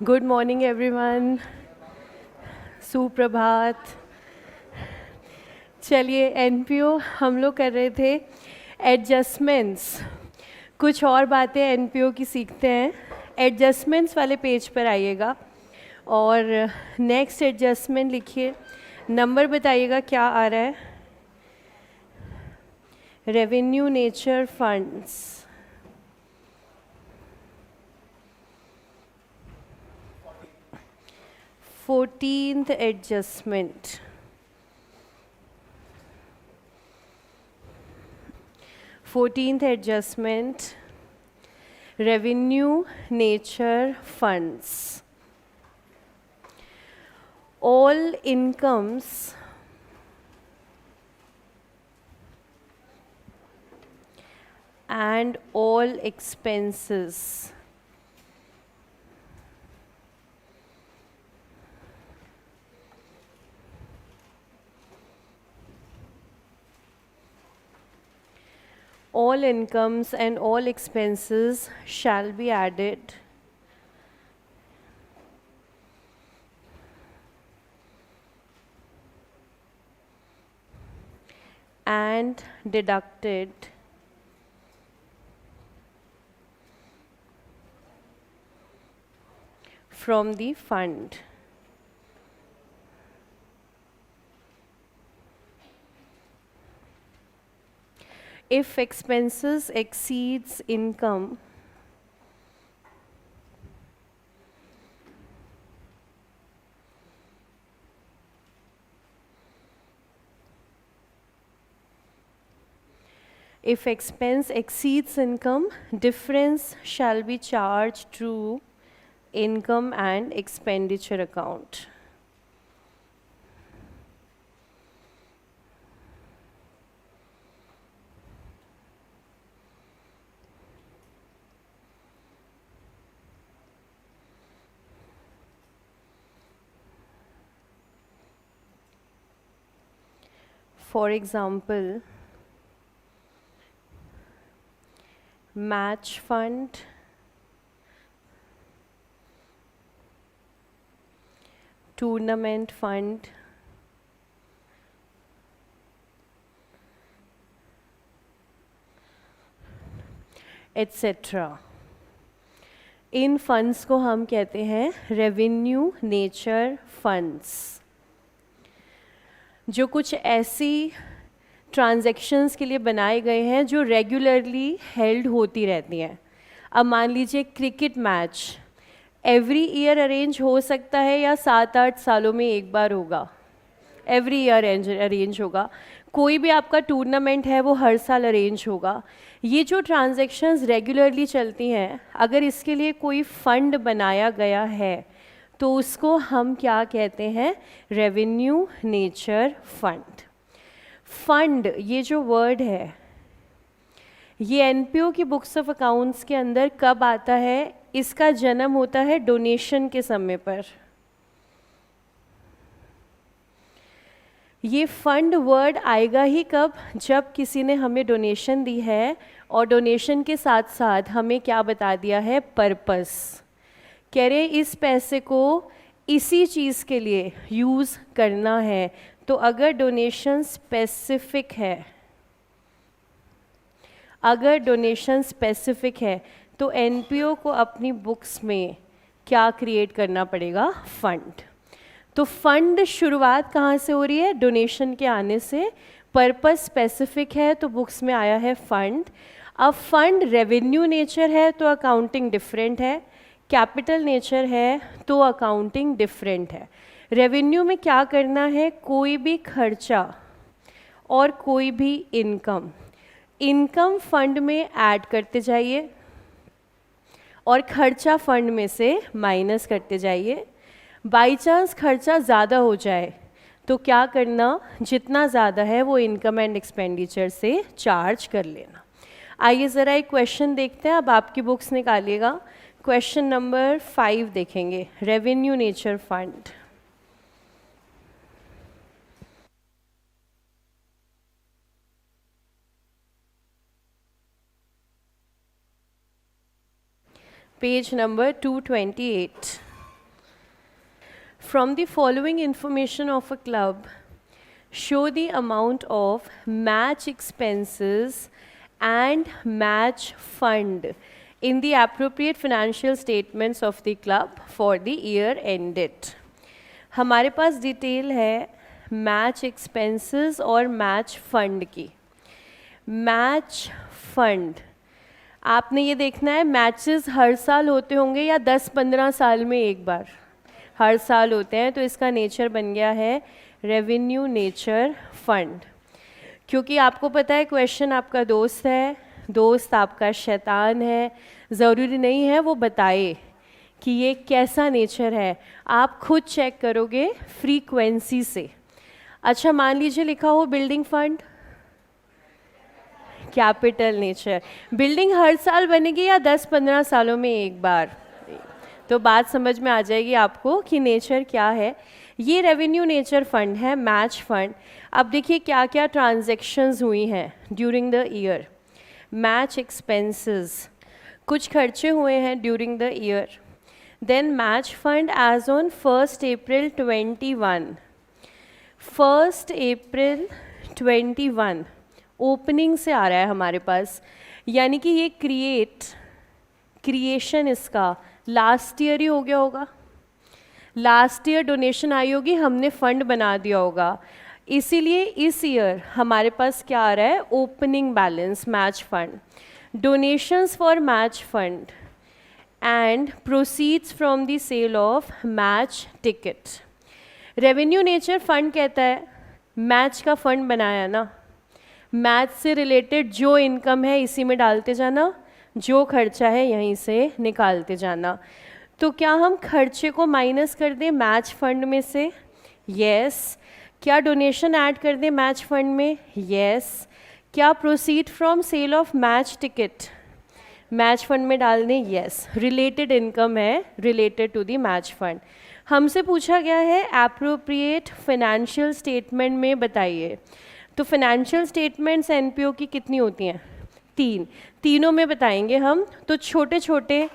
Good morning everyone, सुप्रभात। चलिए NPO हम लोग कर रहे थे एडजस्टमेंट्स। कुछ और बातें एनपीओ की सीखते हैं। एडजस्टमेंट्स वाले पेज पर आइएगा और नेक्स्ट एडजस्टमेंट लिखिए। नंबर बताइएगा क्या आ रहा है। Revenue nature funds, 14th adjustment. 14th adjustment, revenue nature funds. All incomes and all expenses all incomes and all expenses shall be added and deducted from the fund. If expenses exceeds income, if expense exceeds income, difference shall be charged to income and expenditure account. For example, match fund, tournament fund, etc. In funds को हम कहते हैं revenue nature funds. जो कुछ ऐसी transactions के लिए बनाए गए हैं जो रेगुलरली हेल्ड होती रहती हैं। अब मान लीजिए cricket match every year arrange हो सकता है या 7-8 सालों में एक बार होगा। एवरी ईयर अरेंज होगा। कोई भी आपका टूर्नामेंट है वो हर साल अरेंज होगा। ये जो ट्रांजैक्शंस रेगुलरली चलती हैं, अगर इसके लिए कोई फंड बनाया गया है तो उसको हम क्या कहते हैं? Revenue nature fund. फंड ये जो वर्ड है ये एनपीओ की बुक्स ऑफ अकाउंट्स के अंदर कब आता है? इसका जन्म होता है डोनेशन के समय पर। ये फंड वर्ड आएगा ही कब? जब किसी ने हमें डोनेशन दी है और डोनेशन के साथ साथ हमें क्या बता दिया है? पर्पस। कह रहे इस पैसे को इसी चीज़ के लिए यूज़ करना है। तो अगर डोनेशन स्पेसिफिक है, अगर डोनेशन स्पेसिफिक है तो एनपीओ को अपनी बुक्स में क्या क्रिएट करना पड़ेगा? फंड। तो फंड शुरुआत कहाँ से हो रही है? डोनेशन के आने से। पर्पस स्पेसिफिक है तो बुक्स में आया है फंड। अब फंड रेवेन्यू नेचर है तो अकाउंटिंग डिफरेंट है, कैपिटल नेचर है तो अकाउंटिंग डिफरेंट है। रेवेन्यू में क्या करना है? कोई भी खर्चा और कोई भी इनकम फंड में ऐड करते जाइए और खर्चा फंड में से माइनस करते जाइए। बाई चांस खर्चा ज़्यादा हो जाए तो क्या करना? जितना ज़्यादा है वो इनकम एंड एक्सपेंडिचर से चार्ज कर लेना। आइए ज़रा एक क्वेश्चन देखते हैं। अब आपकी बुक्स निकालिएगा। क्वेश्चन नंबर 5 देखेंगे, revenue nature fund. Page number 228। From the following information of a club, show the amount of match expenses and match fund in the appropriate financial statements of the club for the year ended. हमारे पास detail है match expenses और match fund की. Match fund, आपने ये देखना है matches हर साल होते होंगे या 10-15 साल में एक बार. हर साल होते हैं, तो इसका नेचर बन गया है रेवेन्यू नेचर फंड. क्योंकि आपको पता है क्वेश्चन आपका दोस्त है, दोस्त आपका शैतान है, ज़रूरी नहीं है वो बताए कि ये कैसा नेचर है, आप खुद चेक करोगे फ्रीक्वेंसी से. अच्छा, मान लीजिए लिखा हो building fund, capital nature. Building हर साल बनेगी या 10-15 सालों में एक बार, तो बात समझ में आ जाएगी आपको कि नेचर क्या है. ये रेवेन्यू नेचर फंड है, मैच फंड. अब देखिए क्या क्या ट्रांजैक्शंस हुई हैं during the year. Match expenses, कुछ खर्चे हुए हैं during the year. Then match fund as on 1 April 21. 1 April 21 opening से आ रहा है हमारे पास, यानी कि ये क्रिएशन इसका लास्ट ईयर ही हो गया होगा. लास्ट ईयर डोनेशन आई होगी, हमने फंड बना दिया होगा, इसीलिए इस ईयर हमारे पास क्या आ रहा है, opening balance match fund. Donations for match fund and proceeds from the sale of match ticket. Revenue nature fund कहता है मैच का फंड बनाया ना, मैच से रिलेटेड जो इनकम है इसी में डालते जाना, जो खर्चा है यहीं से निकालते जाना. तो क्या हम खर्चे को माइनस कर दें मैच फंड में से? यस. क्या डोनेशन ऐड कर दें मैच फंड में? यस. क्या proceed from sale of match ticket match fund में डाल दें? यस. रिलेटेड इनकम है, related to the match fund. हमसे पूछा गया है एप्रोप्रिएट फाइनेंशियल स्टेटमेंट में बताइए. तो फाइनेंशियल स्टेटमेंट्स एनपीओ की कितनी होती हैं? 3. तीनों में बताएंगे हम. तो छोटे छोटे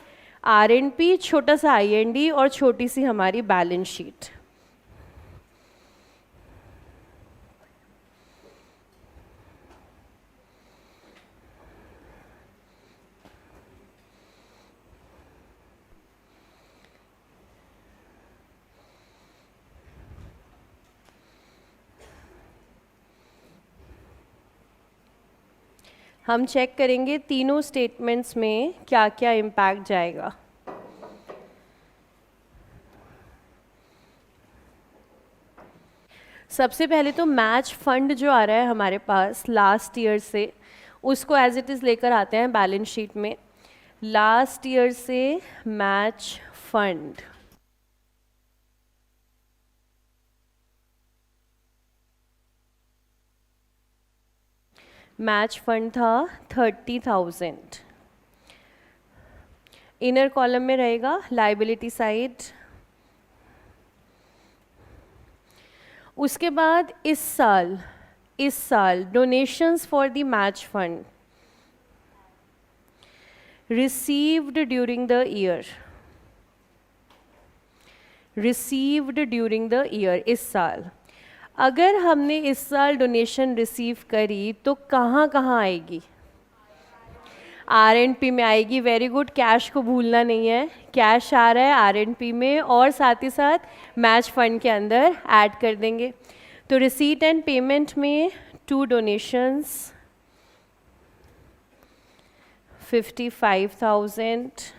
आरएनपी, छोटा सा आईएनडी और छोटी सी हमारी बैलेंस शीट. हम चेक करेंगे तीनों स्टेटमेंट्स में क्या क्या इम्पैक्ट जाएगा. सबसे पहले तो मैच फंड जो आ रहा है हमारे पास लास्ट ईयर से, उसको एज इट इज़ लेकर आते हैं बैलेंस शीट में. लास्ट ईयर से मैच फंड, मैच फंड था 30,000. इनर कॉलम में रहेगा लाइबिलिटी साइड. उसके बाद इस साल donations for the match fund received during the year, इस साल. अगर हमने इस साल डोनेशन रिसीव करी तो कहाँ कहाँ आएगी? आरएनपी में आएगी. Very good. कैश को भूलना नहीं है, कैश आ रहा है आरएनपी में और साथ ही साथ मैच फंड के अंदर ऐड कर देंगे. तो रिसीट एंड पेमेंट में 2 डोनेशंस 55,000.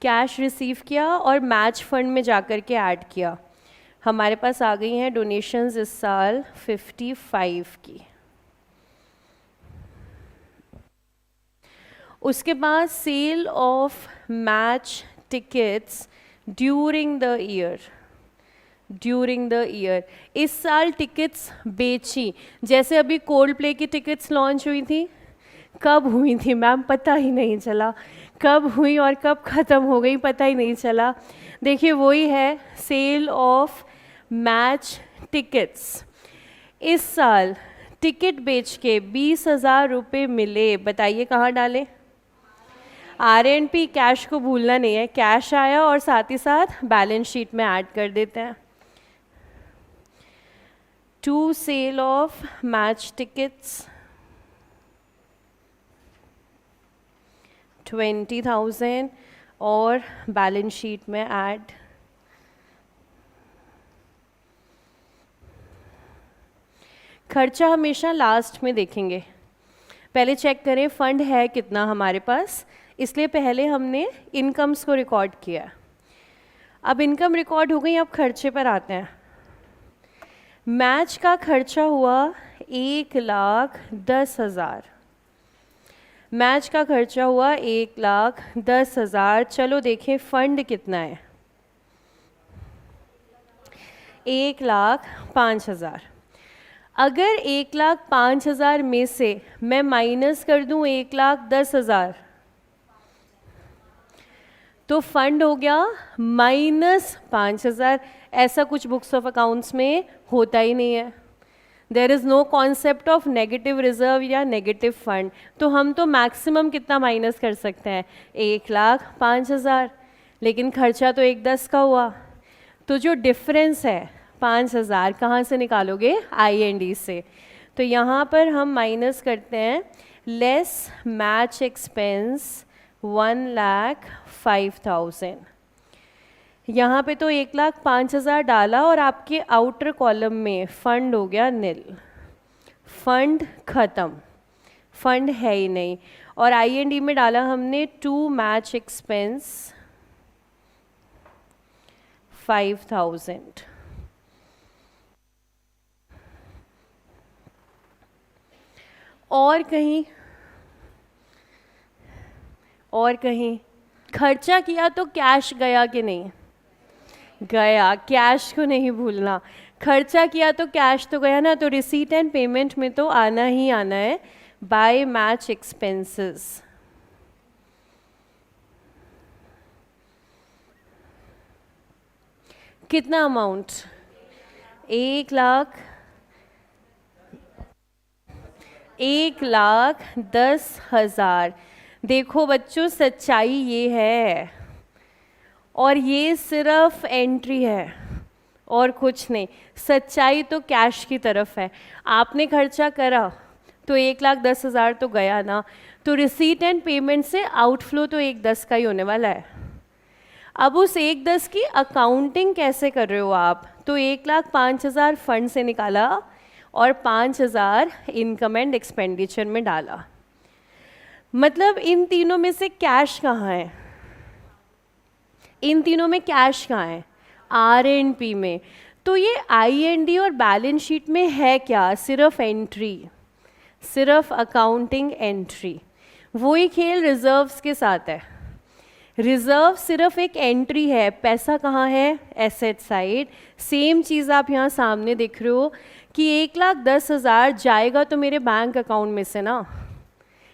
कैश रिसीव किया और मैच फंड में जाकर के ऐड किया. हमारे पास आ गई हैं डोनेशंस इस साल 55 की. उसके बाद sale of match tickets during the year. इस साल टिकट्स बेची. जैसे अभी कोल्ड प्ले की टिकट्स लॉन्च हुई थी, कब हुई थी मैम? पता ही नहीं चला. कब हुई और कब ख़त्म हो गई पता ही नहीं चला. देखिए वही है सेल ऑफ मैच टिकट्स. इस साल टिकट बेच के 20,000 रुपये मिले. बताइए कहाँ डालें? R&P कैश को भूलना नहीं है, कैश आया और साथ ही साथ बैलेंस शीट में ऐड कर देते हैं. To sale of match tickets 20,000 और बैलेंस शीट में ऐड. खर्चा हमेशा लास्ट में देखेंगे, पहले चेक करें फंड है कितना हमारे पास, इसलिए पहले हमने इनकम्स को रिकॉर्ड किया. अब इनकम रिकॉर्ड हो गई, अब खर्चे पर आते हैं. मैच का खर्चा हुआ 1,10,000. मैच का खर्चा हुआ 1,10,000. चलो देखें फंड कितना है, 1,05,000. अगर 1,05,000 में से मैं माइनस कर दूं 1,10,000 तो फंड हो गया -5,000. ऐसा कुछ बुक्स ऑफ अकाउंट्स में होता ही नहीं है. There is no concept of negative reserve या नेगेटिव फंड. तो हम तो मैक्सिमम कितना माइनस कर सकते हैं, 1,05,000. लेकिन खर्चा तो 1,10 का हुआ, तो जो डिफरेंस है 5,000 कहाँ से निकालोगे, IND से. तो यहाँ पर हम माइनस करते हैं लेस मैच एक्सपेंस 1,05,000. यहाँ पे तो 1,05,000 डाला और आपके आउटर कॉलम में फंड हो गया नील. फंड ख़त्म, फंड है ही नहीं. और IND में डाला हमने टू मैच एक्सपेंस 5,000. और कहीं खर्चा किया तो कैश गया कि नहीं गया, कैश को नहीं भूलना. खर्चा किया तो कैश तो गया ना, तो रिसीट एंड पेमेंट में तो आना ही आना है बाय मैच एक्सपेंसेस. कितना अमाउंट, 1,10,000. देखो बच्चों सच्चाई ये है, और ये सिर्फ एंट्री है और कुछ नहीं. सच्चाई तो कैश की तरफ है. आपने खर्चा करा तो 1,10,000 तो गया ना, तो रिसीट एंड पेमेंट से आउटफ्लो तो 1,10 का ही होने वाला है. अब उस 1,10 की अकाउंटिंग कैसे कर रहे हो आप, तो 1,05,000 फंड से निकाला और 5,000 इनकम एंड एक्सपेंडिचर में डाला. मतलब इन तीनों में से कैश कहाँ है, इन तीनों में कैश कहाँ है, R&P में. तो ये IND और बैलेंस शीट में है क्या, सिर्फ एंट्री, सिर्फ अकाउंटिंग एंट्री. वही खेल रिजर्व्स के साथ है. रिजर्व सिर्फ एक एंट्री है, पैसा कहाँ है, एसेट साइड. सेम चीज़ आप यहाँ सामने देख रहे हो कि 1,10,000 जाएगा तो मेरे बैंक अकाउंट में से ना,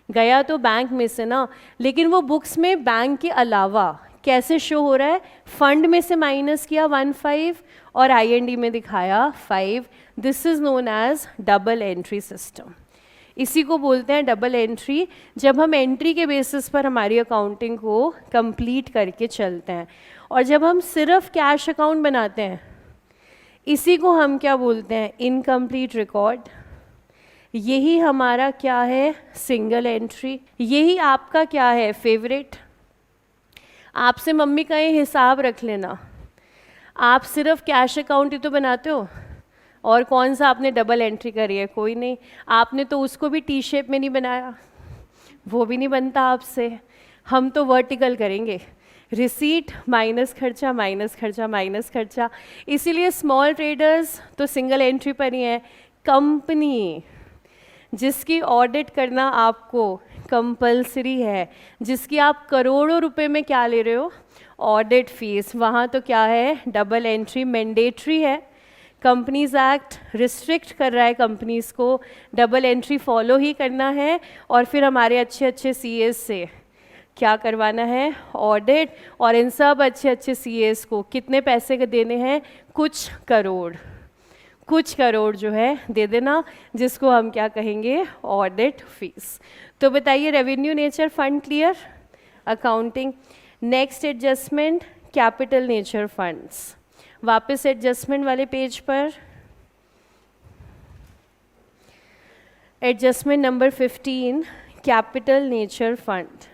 गया तो बैंक में से ना, लेकिन वो बुक्स में बैंक के अलावा कैसे शो हो रहा है, फंड में से माइनस किया 1,5 और IND में दिखाया 5. This is known as double entry system. इसी को बोलते हैं डबल एंट्री, जब हम एंट्री के बेसिस पर हमारी अकाउंटिंग को कंप्लीट करके चलते हैं. और जब हम सिर्फ कैश अकाउंट बनाते हैं, इसी को हम क्या बोलते हैं, इनकम्प्लीट रिकॉर्ड. यही हमारा क्या है, सिंगल एंट्री. यही आपका क्या है, फेवरेट. आपसे मम्मी का ये हिसाब रख लेना, आप सिर्फ कैश अकाउंट ही तो बनाते हो, और कौन सा आपने डबल एंट्री करी है, कोई नहीं. आपने तो उसको भी T शेप में नहीं बनाया, वो भी नहीं बनता आपसे. हम तो वर्टिकल करेंगे, रिसीट माइनस खर्चा माइनस खर्चा माइनस खर्चा. इसीलिए स्मॉल ट्रेडर्स तो सिंगल एंट्री पर ही है. कंपनी जिसकी ऑडिट करना आपको कंपलसरी है, जिसकी आप करोड़ों रुपए में क्या ले रहे हो, ऑडिट फीस, वहाँ तो क्या है, डबल एंट्री मैंडेटरी है. कंपनीज एक्ट रिस्ट्रिक्ट कर रहा है कंपनीज को, डबल एंट्री फॉलो ही करना है. और फिर हमारे अच्छे अच्छे CAs से क्या करवाना है, ऑडिट. और इन सब अच्छे अच्छे CAs को कितने पैसे देने हैं, कुछ करोड़ जो है दे देना, जिसको हम क्या कहेंगे, ऑडिट फीस. तो बताइए revenue nature fund clear. Accounting. Next adjustment capital nature funds, वापस एडजस्टमेंट वाले पेज पर adjustment number 15 capital nature fund.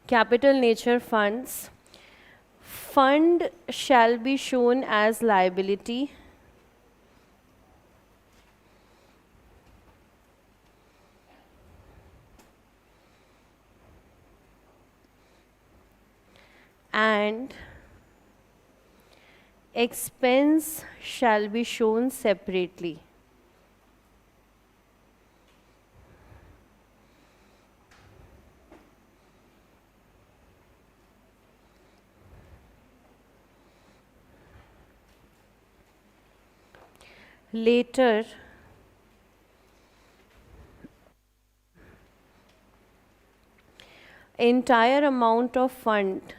Capital nature funds. Fund shall be shown as liability and expense shall be shown separately. Later, entire amount of fund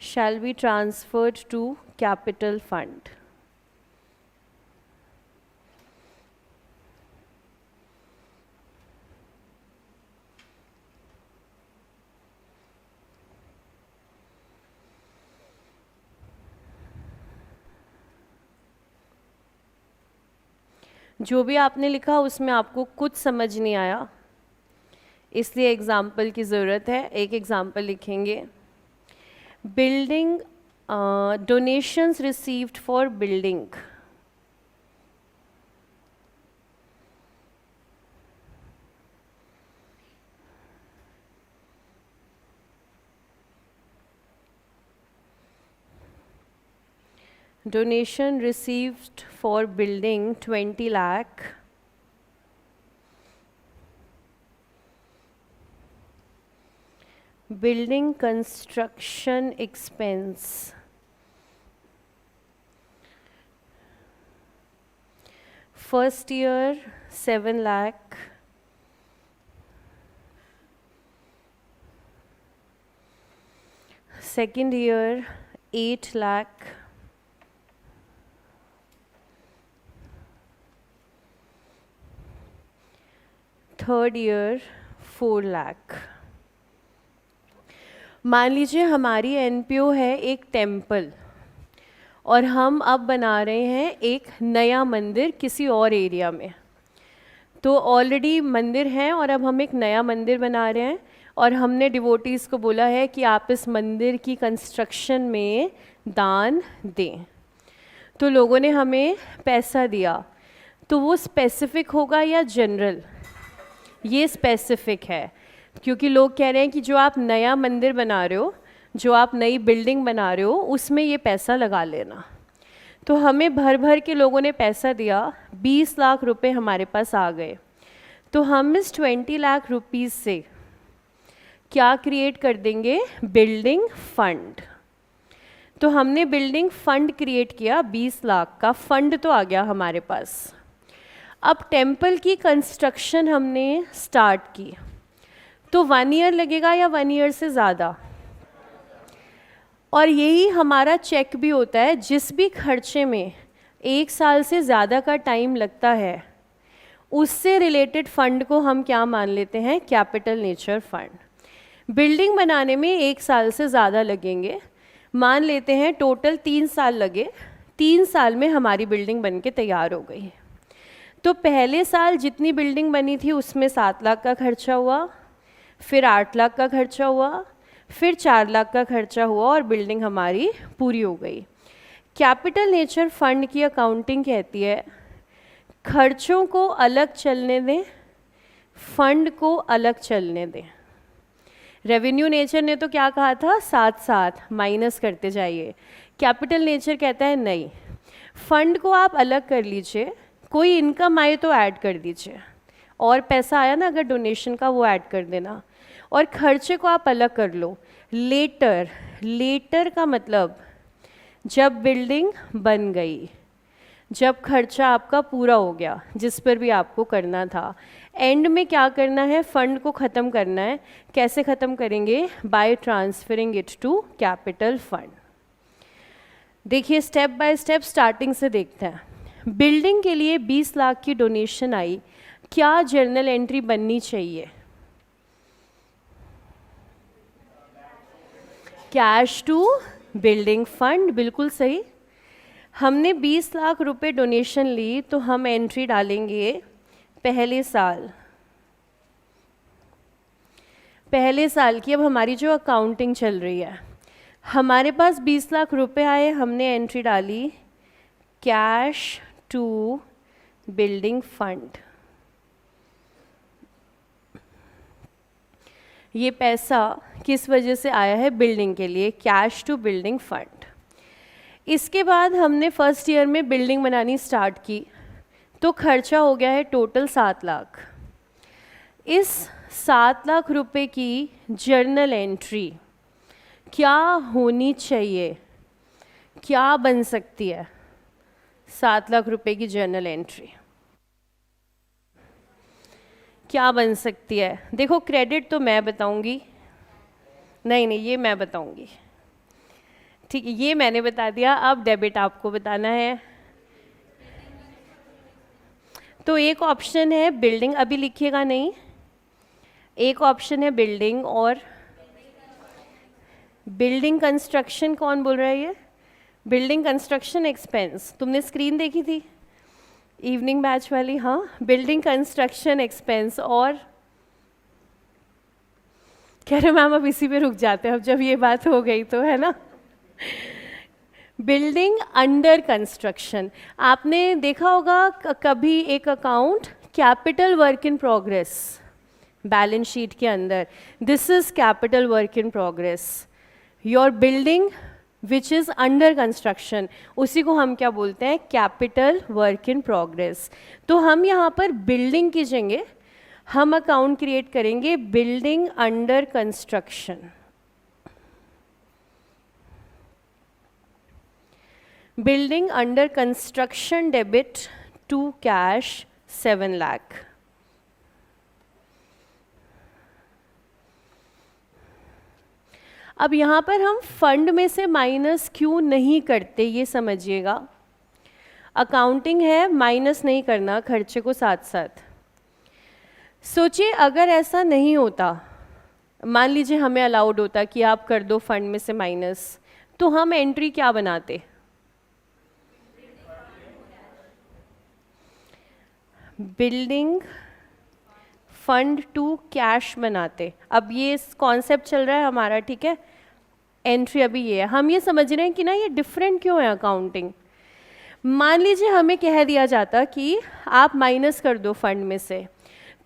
shall be transferred to capital fund. जो भी आपने लिखा उसमें आपको कुछ समझ नहीं आया, इसलिए एग्जाम्पल की ज़रूरत है। एक एग्जाम्पल लिखेंगे, building donations received for building. Donation received for building 20 lakh. Building construction expense first year 7 lakh. Second year 8 lakh. Third year 4 lakh. मान लीजिए हमारी एनपीओ है एक टेम्पल और हम अब बना रहे हैं एक नया मंदिर किसी और एरिया में। तो ऑलरेडी मंदिर है और अब हम एक नया मंदिर बना रहे हैं और हमने डिवोटीज़ को बोला है कि आप इस मंदिर की कंस्ट्रक्शन में दान दें। तो लोगों ने हमें पैसा दिया, तो वो स्पेसिफिक होगा या जनरल? ये स्पेसिफिक है, क्योंकि लोग कह रहे हैं कि जो आप नया मंदिर बना रहे हो, जो आप नई बिल्डिंग बना रहे हो, उसमें ये पैसा लगा लेना। तो हमें भर भर के लोगों ने पैसा दिया, 20 लाख रुपए हमारे पास आ गए। तो हम इस 20 लाख रुपीज़ से क्या क्रिएट कर देंगे? Building fund. तो हमने बिल्डिंग फंड क्रिएट किया, 20 लाख का फंड तो आ गया हमारे पास। अब टेम्पल की कंस्ट्रक्शन हमने स्टार्ट की, तो 1 ईयर लगेगा या 1 ईयर से ज़्यादा? और यही हमारा चेक भी होता है, जिस भी खर्चे में 1 साल से ज़्यादा का टाइम लगता है, उससे रिलेटेड फंड को हम क्या मान लेते हैं? Capital nature fund. बिल्डिंग बनाने में 1 साल से ज़्यादा लगेंगे, मान लेते हैं टोटल 3 साल लगे, 3 साल में हमारी बिल्डिंग बन के तैयार हो गई। तो पहले साल जितनी बिल्डिंग बनी थी उसमें 7 लाख का खर्चा हुआ, फिर 8 लाख का खर्चा हुआ, फिर 4 लाख का खर्चा हुआ और बिल्डिंग हमारी पूरी हो गई। कैपिटल नेचर फंड की अकाउंटिंग कहती है खर्चों को अलग चलने दें, फंड को अलग चलने दें। रेवेन्यू नेचर ने तो क्या कहा था? साथ साथ माइनस करते जाइए। कैपिटल नेचर कहता है नहीं, फंड को आप अलग कर लीजिए, कोई इनकम आए तो ऐड कर दीजिए, और पैसा आया ना अगर डोनेशन का, वो ऐड कर देना, और खर्चे को आप अलग कर लो। लेटर, लेटर का मतलब जब बिल्डिंग बन गई, जब खर्चा आपका पूरा हो गया जिस पर भी आपको करना था, एंड में क्या करना है, फंड को ख़त्म करना है। कैसे ख़त्म करेंगे? By transferring it to capital fund. देखिए स्टेप बाय स्टेप स्टार्टिंग से देखते हैं। बिल्डिंग के लिए 20 लाख की डोनेशन आई, क्या जर्नल एंट्री बननी चाहिए? कैश टू बिल्डिंग फंड, बिल्कुल सही। हमने 20 लाख रुपए डोनेशन ली तो हम एंट्री डालेंगे पहले साल की। अब हमारी जो अकाउंटिंग चल रही है, हमारे पास 20 लाख रुपए आए, हमने एंट्री डाली कैश टू बिल्डिंग फंड। ये पैसा किस वजह से आया है? बिल्डिंग के लिए, कैश टू बिल्डिंग फंड। इसके बाद हमने फर्स्ट ईयर में बिल्डिंग बनानी स्टार्ट की तो खर्चा हो गया है टोटल 7 लाख। इस 7 लाख रुपए की जर्नल एंट्री क्या होनी चाहिए? क्या बन सकती है 7 लाख रुपए की जर्नल एंट्री? क्या बन सकती है? देखो क्रेडिट तो मैं बताऊंगी, नहीं ये मैं बताऊंगी, ठीक है, ये मैंने बता दिया। अब डेबिट आपको बताना है। तो एक ऑप्शन है बिल्डिंग, अभी लिखिएगा नहीं, एक ऑप्शन है बिल्डिंग और बिल्डिंग कंस्ट्रक्शन। कौन बोल रहा है ये? बिल्डिंग कंस्ट्रक्शन एक्सपेंस, तुमने स्क्रीन देखी थी इवनिंग बैच वाली? हाँ, बिल्डिंग कंस्ट्रक्शन एक्सपेंस। और कह रहे मैम अब इसी पे रुक जाते हैं, अब जब ये बात हो गई तो, है ना। बिल्डिंग अंडर कंस्ट्रक्शन, आपने देखा होगा कभी एक account capital work in progress balance sheet के अंदर, this is capital work in progress. Your building which is under construction, उसी को हम क्या बोलते हैं? Capital work in progress. तो हम यहाँ पर बिल्डिंग की जगह हम अकाउंट क्रिएट करेंगे building under construction. Building under construction debit to cash 7 lakh. अब यहाँ पर हम फंड में से माइनस क्यों नहीं करते ये समझिएगा। अकाउंटिंग है, माइनस नहीं करना खर्चे को साथ साथ। सोचिए अगर ऐसा नहीं होता, मान लीजिए हमें अलाउड होता कि आप कर दो फंड में से माइनस, तो हम एंट्री क्या बनाते? बिल्डिंग फंड टू कैश बनाते। अब ये कॉन्सेप्ट चल रहा है हमारा, ठीक है। एंट्री अभी ये है, हम ये समझ रहे हैं कि ना ये डिफरेंट क्यों है अकाउंटिंग। मान लीजिए हमें कह दिया जाता कि आप माइनस कर दो फंड में से,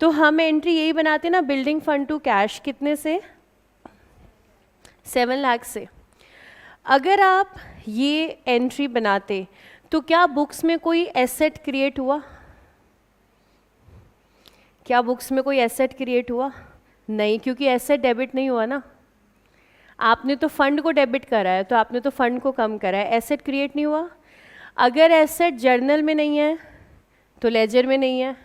तो हम एंट्री यही बनाते ना, बिल्डिंग फंड टू कैश, कितने से? 7 लाख से। अगर आप ये एंट्री बनाते तो क्या बुक्स में कोई एसेट क्रिएट हुआ? क्या बुक्स में कोई एसेट क्रिएट हुआ? नहीं, क्योंकि एसेट डेबिट नहीं हुआ ना। आपने तो फंड को डेबिट करा है, तो आपने तो फंड को कम करा है, एसेट क्रिएट नहीं हुआ। अगर एसेट जर्नल में नहीं है तो लेजर में नहीं है,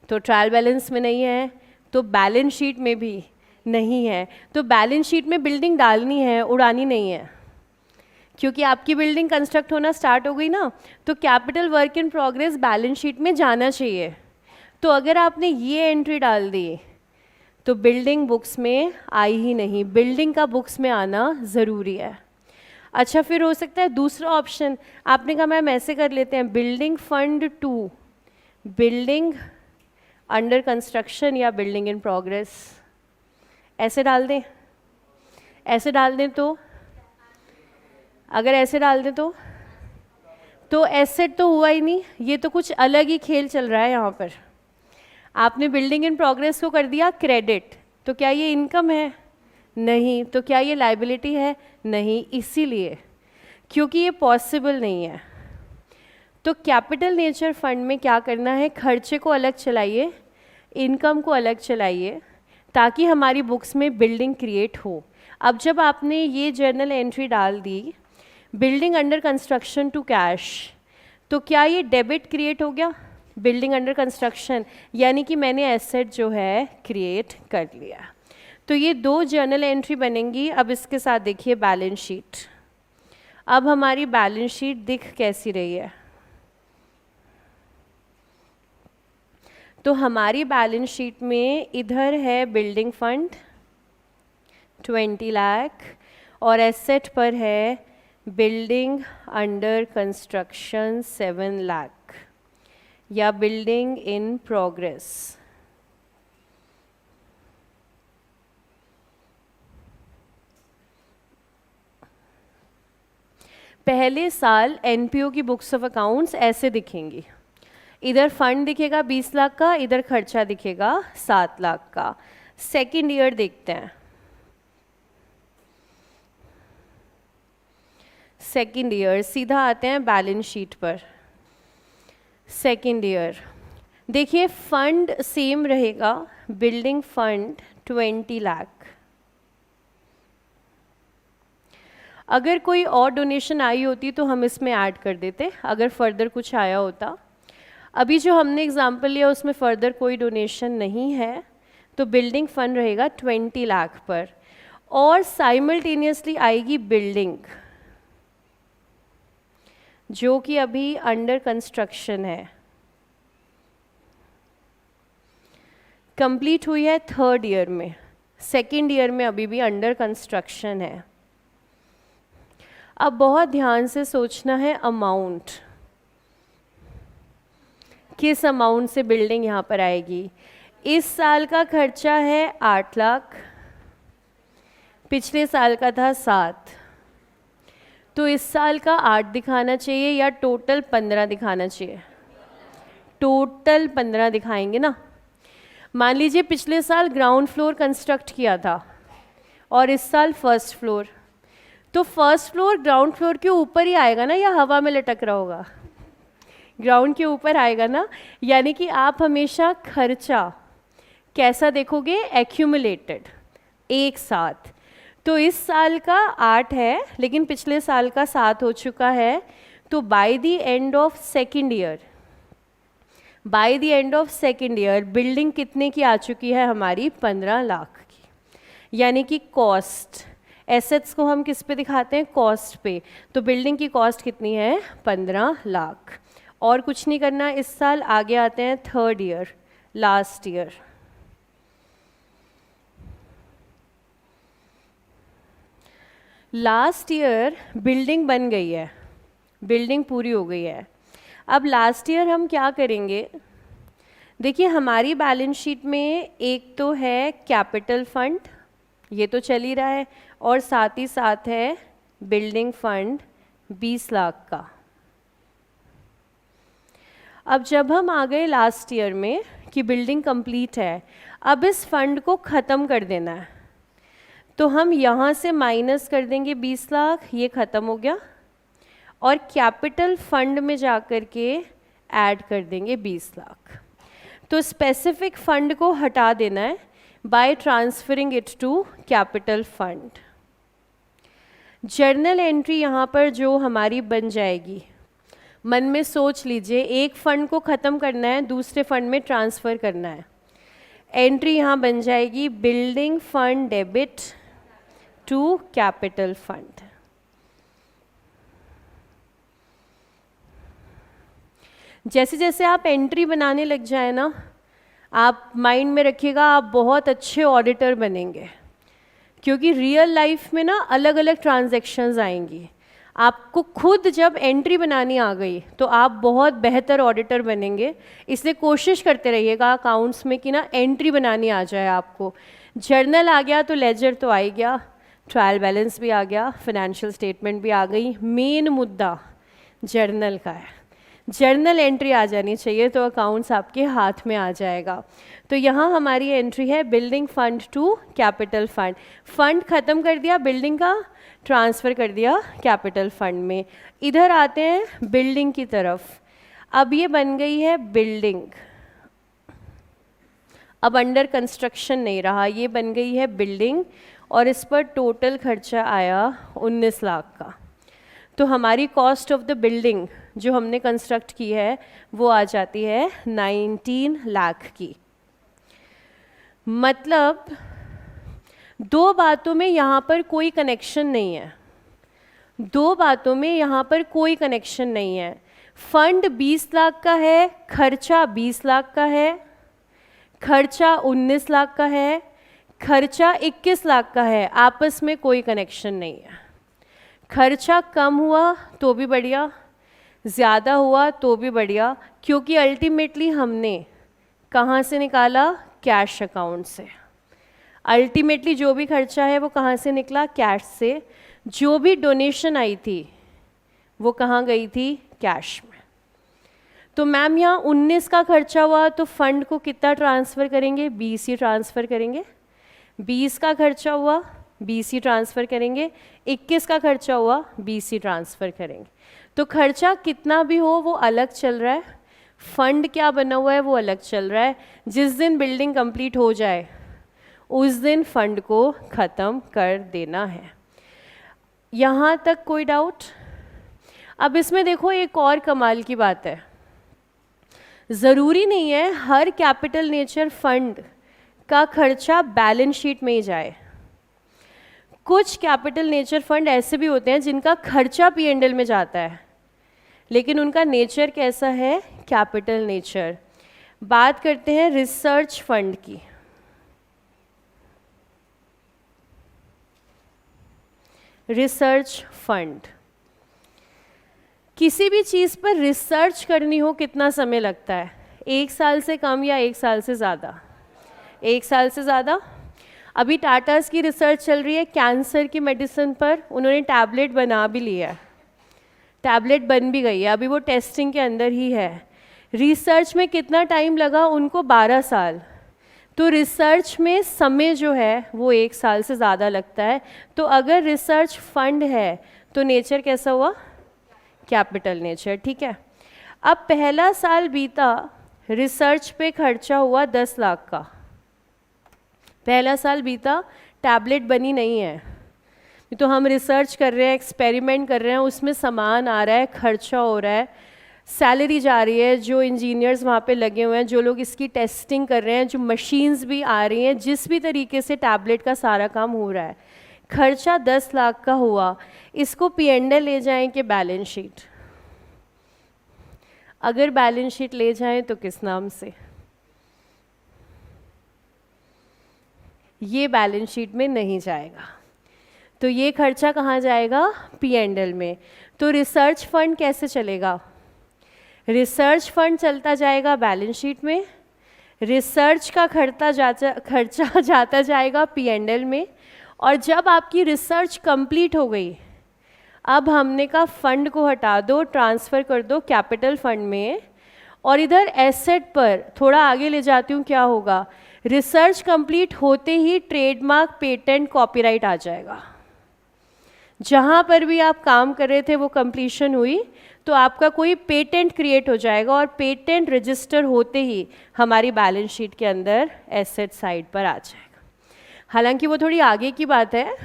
तो ट्रायल बैलेंस में नहीं है, तो बैलेंस शीट में भी नहीं है। तो बैलेंस शीट में बिल्डिंग डालनी है, उड़ानी नहीं है, क्योंकि आपकी बिल्डिंग कंस्ट्रक्ट होना स्टार्ट हो गई ना, तो capital work in progress balance sheet में जाना चाहिए। तो अगर आपने ये एंट्री डाल दी तो बिल्डिंग बुक्स में आई ही नहीं, बिल्डिंग का बुक्स में आना ज़रूरी है। अच्छा, फिर हो सकता है दूसरा ऑप्शन, आपने कहा मैम ऐसे कर लेते हैं, building fund to building under construction या बिल्डिंग इन प्रोग्रेस, ऐसे डाल दें। ऐसे डाल दें तो, अगर ऐसे डाल दें तो एसेट तो हुआ ही नहीं, ये तो कुछ अलग ही खेल चल रहा है यहाँ पर। आपने बिल्डिंग इन प्रोग्रेस को कर दिया क्रेडिट, तो क्या ये इनकम है? नहीं। तो क्या ये लायबिलिटी है? नहीं। इसीलिए क्योंकि ये पॉसिबल नहीं है। तो कैपिटल नेचर फंड में क्या करना है, खर्चे को अलग चलाइए, इनकम को अलग चलाइए, ताकि हमारी बुक्स में बिल्डिंग क्रिएट हो। अब जब आपने ये जर्नल एंट्री डाल दी, building under construction to cash, तो क्या ये डेबिट क्रिएट हो गया? बिल्डिंग अंडर कंस्ट्रक्शन यानी कि मैंने एसेट जो है क्रिएट कर लिया। तो ये 2 जर्नल एंट्री बनेंगी। अब इसके साथ देखिए बैलेंस शीट। अब हमारी बैलेंस शीट दिख कैसी रही है? तो हमारी बैलेंस शीट में इधर है बिल्डिंग फंड 20 लाख और एसेट पर है बिल्डिंग अंडर कंस्ट्रक्शन 7 लाख या बिल्डिंग इन प्रोग्रेस। पहले साल एनपीओ की बुक्स ऑफ अकाउंट्स ऐसे दिखेंगी। इधर फंड दिखेगा 20 लाख का, इधर खर्चा दिखेगा 7 लाख का। सेकेंड ईयर देखते हैं। सेकेंड ईयर सीधा आते हैं बैलेंस शीट पर। सेकेंड ईयर देखिए फंड सेम रहेगा, बिल्डिंग फंड 20 लाख। अगर कोई और डोनेशन आई होती तो हम इसमें ऐड कर देते, अगर फर्दर कुछ आया होता। अभी जो हमने एग्जाम्पल लिया उसमें फर्दर कोई डोनेशन नहीं है, तो बिल्डिंग फंड रहेगा 20 लाख पर और साइमल्टेनियसली आएगी बिल्डिंग जो कि अभी अंडर कंस्ट्रक्शन है, कंप्लीट हुई है 3rd ईयर में, 2nd ईयर में अभी भी अंडर कंस्ट्रक्शन है। अब बहुत ध्यान से सोचना है अमाउंट, किस अमाउंट से बिल्डिंग यहाँ पर आएगी। इस साल का खर्चा है 8 लाख, पिछले साल का था 7, तो इस साल का 8 दिखाना चाहिए या टोटल 15 दिखाना चाहिए? टोटल 15 दिखाएंगे ना। मान लीजिए पिछले साल ग्राउंड फ्लोर कंस्ट्रक्ट किया था और इस साल फर्स्ट फ्लोर, तो फर्स्ट फ्लोर ग्राउंड फ्लोर के ऊपर ही आएगा ना या हवा में लटक रहा होगा? ग्राउंड के ऊपर आएगा ना। यानी कि आप हमेशा खर्चा कैसा देखोगे? एक्यूमुलेटेड, एक साथ। तो इस साल का 8 है लेकिन पिछले साल का 7 हो चुका है, तो by the end of second year, by the end of second year building कितने की आ चुकी है हमारी? 15 लाख की। यानी कि कॉस्ट, एसेट्स को हम किस पे दिखाते हैं? कॉस्ट पे। तो बिल्डिंग की कॉस्ट कितनी है? 15 लाख। और कुछ नहीं करना इस साल। आगे आते हैं 3rd year, last year. Last year building बन गई है, बिल्डिंग पूरी हो गई है। अब लास्ट ईयर हम क्या करेंगे? देखिए हमारी बैलेंस शीट में एक तो है कैपिटल फंड, ये तो चल ही रहा है, और साथ ही साथ है बिल्डिंग फंड 20 लाख का। अब जब हम आ गए लास्ट ईयर में कि बिल्डिंग कंप्लीट है, अब इस फंड को ख़त्म कर देना है, तो हम यहाँ से माइनस कर देंगे 20 लाख, ये ख़त्म हो गया, और कैपिटल फंड में जा कर के ऐड कर देंगे 20 लाख। तो स्पेसिफिक फंड को हटा देना है by transferring it to capital fund. Journal entry यहाँ पर जो हमारी बन जाएगी, मन में सोच लीजिए, एक फंड को ख़त्म करना है, दूसरे फंड में ट्रांसफ़र करना है। एंट्री यहाँ बन जाएगी building fund debit to capital fund. जैसे जैसे आप एंट्री बनाने लग जाए ना, आप माइंड में रखिएगा आप बहुत अच्छे ऑडिटर बनेंगे, क्योंकि रियल लाइफ में ना अलग अलग ट्रांजैक्शंस आएंगी। आपको खुद जब एंट्री बनानी आ गई तो आप बहुत बेहतर ऑडिटर बनेंगे। इसलिए कोशिश करते रहिएगा अकाउंट्स में कि ना एंट्री बनानी आ जाए आपको। जर्नल आ गया तो लेजर तो आ ही गया, ट्रायल बैलेंस भी आ गया, फाइनेंशियल स्टेटमेंट भी आ गई। मेन मुद्दा जर्नल का है, जर्नल एंट्री आ जानी चाहिए तो अकाउंट्स आपके हाथ में आ जाएगा। तो यहाँ हमारी एंट्री है building fund to capital fund. Fund ख़त्म कर दिया बिल्डिंग का, ट्रांसफ़र कर दिया कैपिटल फंड में। इधर आते हैं बिल्डिंग की तरफ। अब ये बन गई है बिल्डिंग, अब अंडर कंस्ट्रक्शन नहीं रहा, ये बन गई है बिल्डिंग, और इस पर टोटल खर्चा आया 19 लाख का। तो हमारी कॉस्ट ऑफ द बिल्डिंग जो हमने कंस्ट्रक्ट की है वो आ जाती है 19 लाख की। मतलब दो बातों में यहाँ पर कोई कनेक्शन नहीं है, दो बातों में यहाँ पर कोई कनेक्शन नहीं है। फंड 20 लाख का है, खर्चा 20 लाख का है, खर्चा 19 लाख का है, खर्चा 21 लाख का है, आपस में कोई कनेक्शन नहीं है। खर्चा कम हुआ तो भी बढ़िया, ज़्यादा हुआ तो भी बढ़िया, क्योंकि अल्टीमेटली हमने कहाँ से निकाला? कैश अकाउंट से। अल्टीमेटली जो भी खर्चा है वो कहाँ से निकला? कैश से। जो भी डोनेशन आई थी वो कहाँ गई थी? कैश में। तो मैम यहाँ 19 का खर्चा हुआ तो फंड को कितना ट्रांसफ़र करेंगे? 20 ही ट्रांसफ़र करेंगे। 20 का खर्चा हुआ 20 ही ट्रांसफ़र करेंगे। 21 का खर्चा हुआ 20 ही ट्रांसफ़र करेंगे। तो खर्चा कितना भी हो वो अलग चल रहा है, फंड क्या बना हुआ है वो अलग चल रहा है। जिस दिन बिल्डिंग कंप्लीट हो जाए उस दिन फंड को ख़त्म कर देना है। यहाँ तक कोई डाउट? अब इसमें देखो एक और कमाल की बात है, ज़रूरी नहीं है हर कैपिटल नेचर फंड का खर्चा बैलेंस शीट में ही जाए। कुछ कैपिटल नेचर फंड ऐसे भी होते हैं जिनका खर्चा P&L में जाता है लेकिन उनका नेचर कैसा है? Capital nature. बात करते हैं रिसर्च फंड की। रिसर्च फंड, किसी भी चीज़ पर रिसर्च करनी हो कितना समय लगता है? 1 साल से कम या 1 साल से ज़्यादा? 1 साल से ज़्यादा। अभी टाटास की रिसर्च चल रही है कैंसर की मेडिसिन पर, उन्होंने टैबलेट बना भी लिया है, टैबलेट बन भी गई है, अभी वो टेस्टिंग के अंदर ही है। रिसर्च में कितना टाइम लगा उनको? 12 साल। तो रिसर्च में समय जो है वो 1 साल से ज़्यादा लगता है। तो अगर रिसर्च फंड है तो नेचर कैसा हुआ? Capital nature. ठीक है। अब पहला साल बीता, रिसर्च पे खर्चा हुआ 10 लाख का। पहला साल बीता, टैबलेट बनी नहीं है, तो हम रिसर्च कर रहे हैं, एक्सपेरिमेंट कर रहे हैं, उसमें सामान आ रहा है, खर्चा हो रहा है, सैलरी जा रही है, जो इंजीनियर्स वहाँ पे लगे हुए हैं, जो लोग इसकी टेस्टिंग कर रहे हैं, जो मशीन्स भी आ रही हैं, जिस भी तरीके से टैबलेट का सारा काम हो रहा है, खर्चा 10 लाख का हुआ। इसको P&L ले जाएं कि बैलेंस शीट? अगर बैलेंस शीट ले जाएं तो किस नाम से? ये बैलेंस शीट में नहीं जाएगा, तो ये खर्चा कहाँ जाएगा? P&L में। तो रिसर्च फंड कैसे चलेगा? रिसर्च फंड चलता जाएगा बैलेंस शीट में, रिसर्च का खर्चा जाता जाएगा P&L में, और जब आपकी रिसर्च कंप्लीट हो गई, अब हमने कहा फंड को हटा दो, ट्रांसफ़र कर दो कैपिटल फंड में, और इधर एसेट पर थोड़ा आगे ले जाती हूँ, क्या होगा? रिसर्च कंप्लीट होते ही ट्रेडमार्क, पेटेंट, कॉपीराइट आ जाएगा। जहाँ पर भी आप काम कर रहे थे वो कंप्लीशन हुई तो आपका कोई पेटेंट क्रिएट हो जाएगा, और पेटेंट रजिस्टर होते ही हमारी बैलेंस शीट के अंदर एसेट साइड पर आ जाएगा। हालांकि वो थोड़ी आगे की बात है,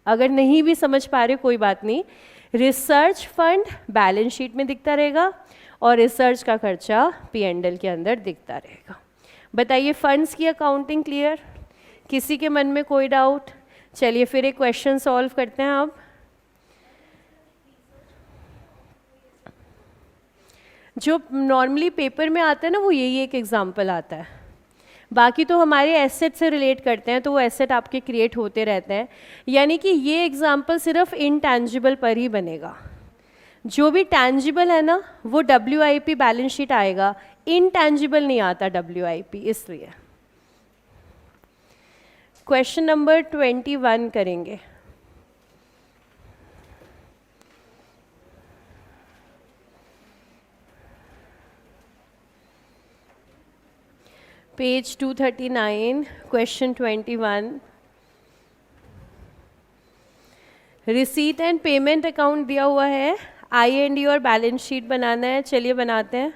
अगर नहीं भी समझ पा रहे कोई बात नहीं। रिसर्च फंड बैलेंस शीट में दिखता रहेगा और रिसर्च का खर्चा P&L के अंदर दिखता रहेगा। बताइए, फंड्स की अकाउंटिंग क्लियर? किसी के मन में कोई डाउट? चलिए फिर एक क्वेश्चन सॉल्व करते हैं। अब जो नॉर्मली पेपर में आता है ना, वो यही एक एग्जाम्पल आता है, बाकी तो हमारे एसेट से रिलेट करते हैं, तो वो एसेट आपके क्रिएट होते रहते हैं। यानी कि ये एग्जाम्पल सिर्फ इनटैंजिबल पर ही बनेगा। जो भी टैंजिबल है ना वो WIP बैलेंस शीट आएगा, इनटैंजिबल नहीं आता WIP। इसलिए क्वेश्चन नंबर 21 करेंगे। Page 239, question 21। Receipt and payment account दिया हुआ है, I&E और बैलेंस शीट बनाना है। चलिए बनाते हैं।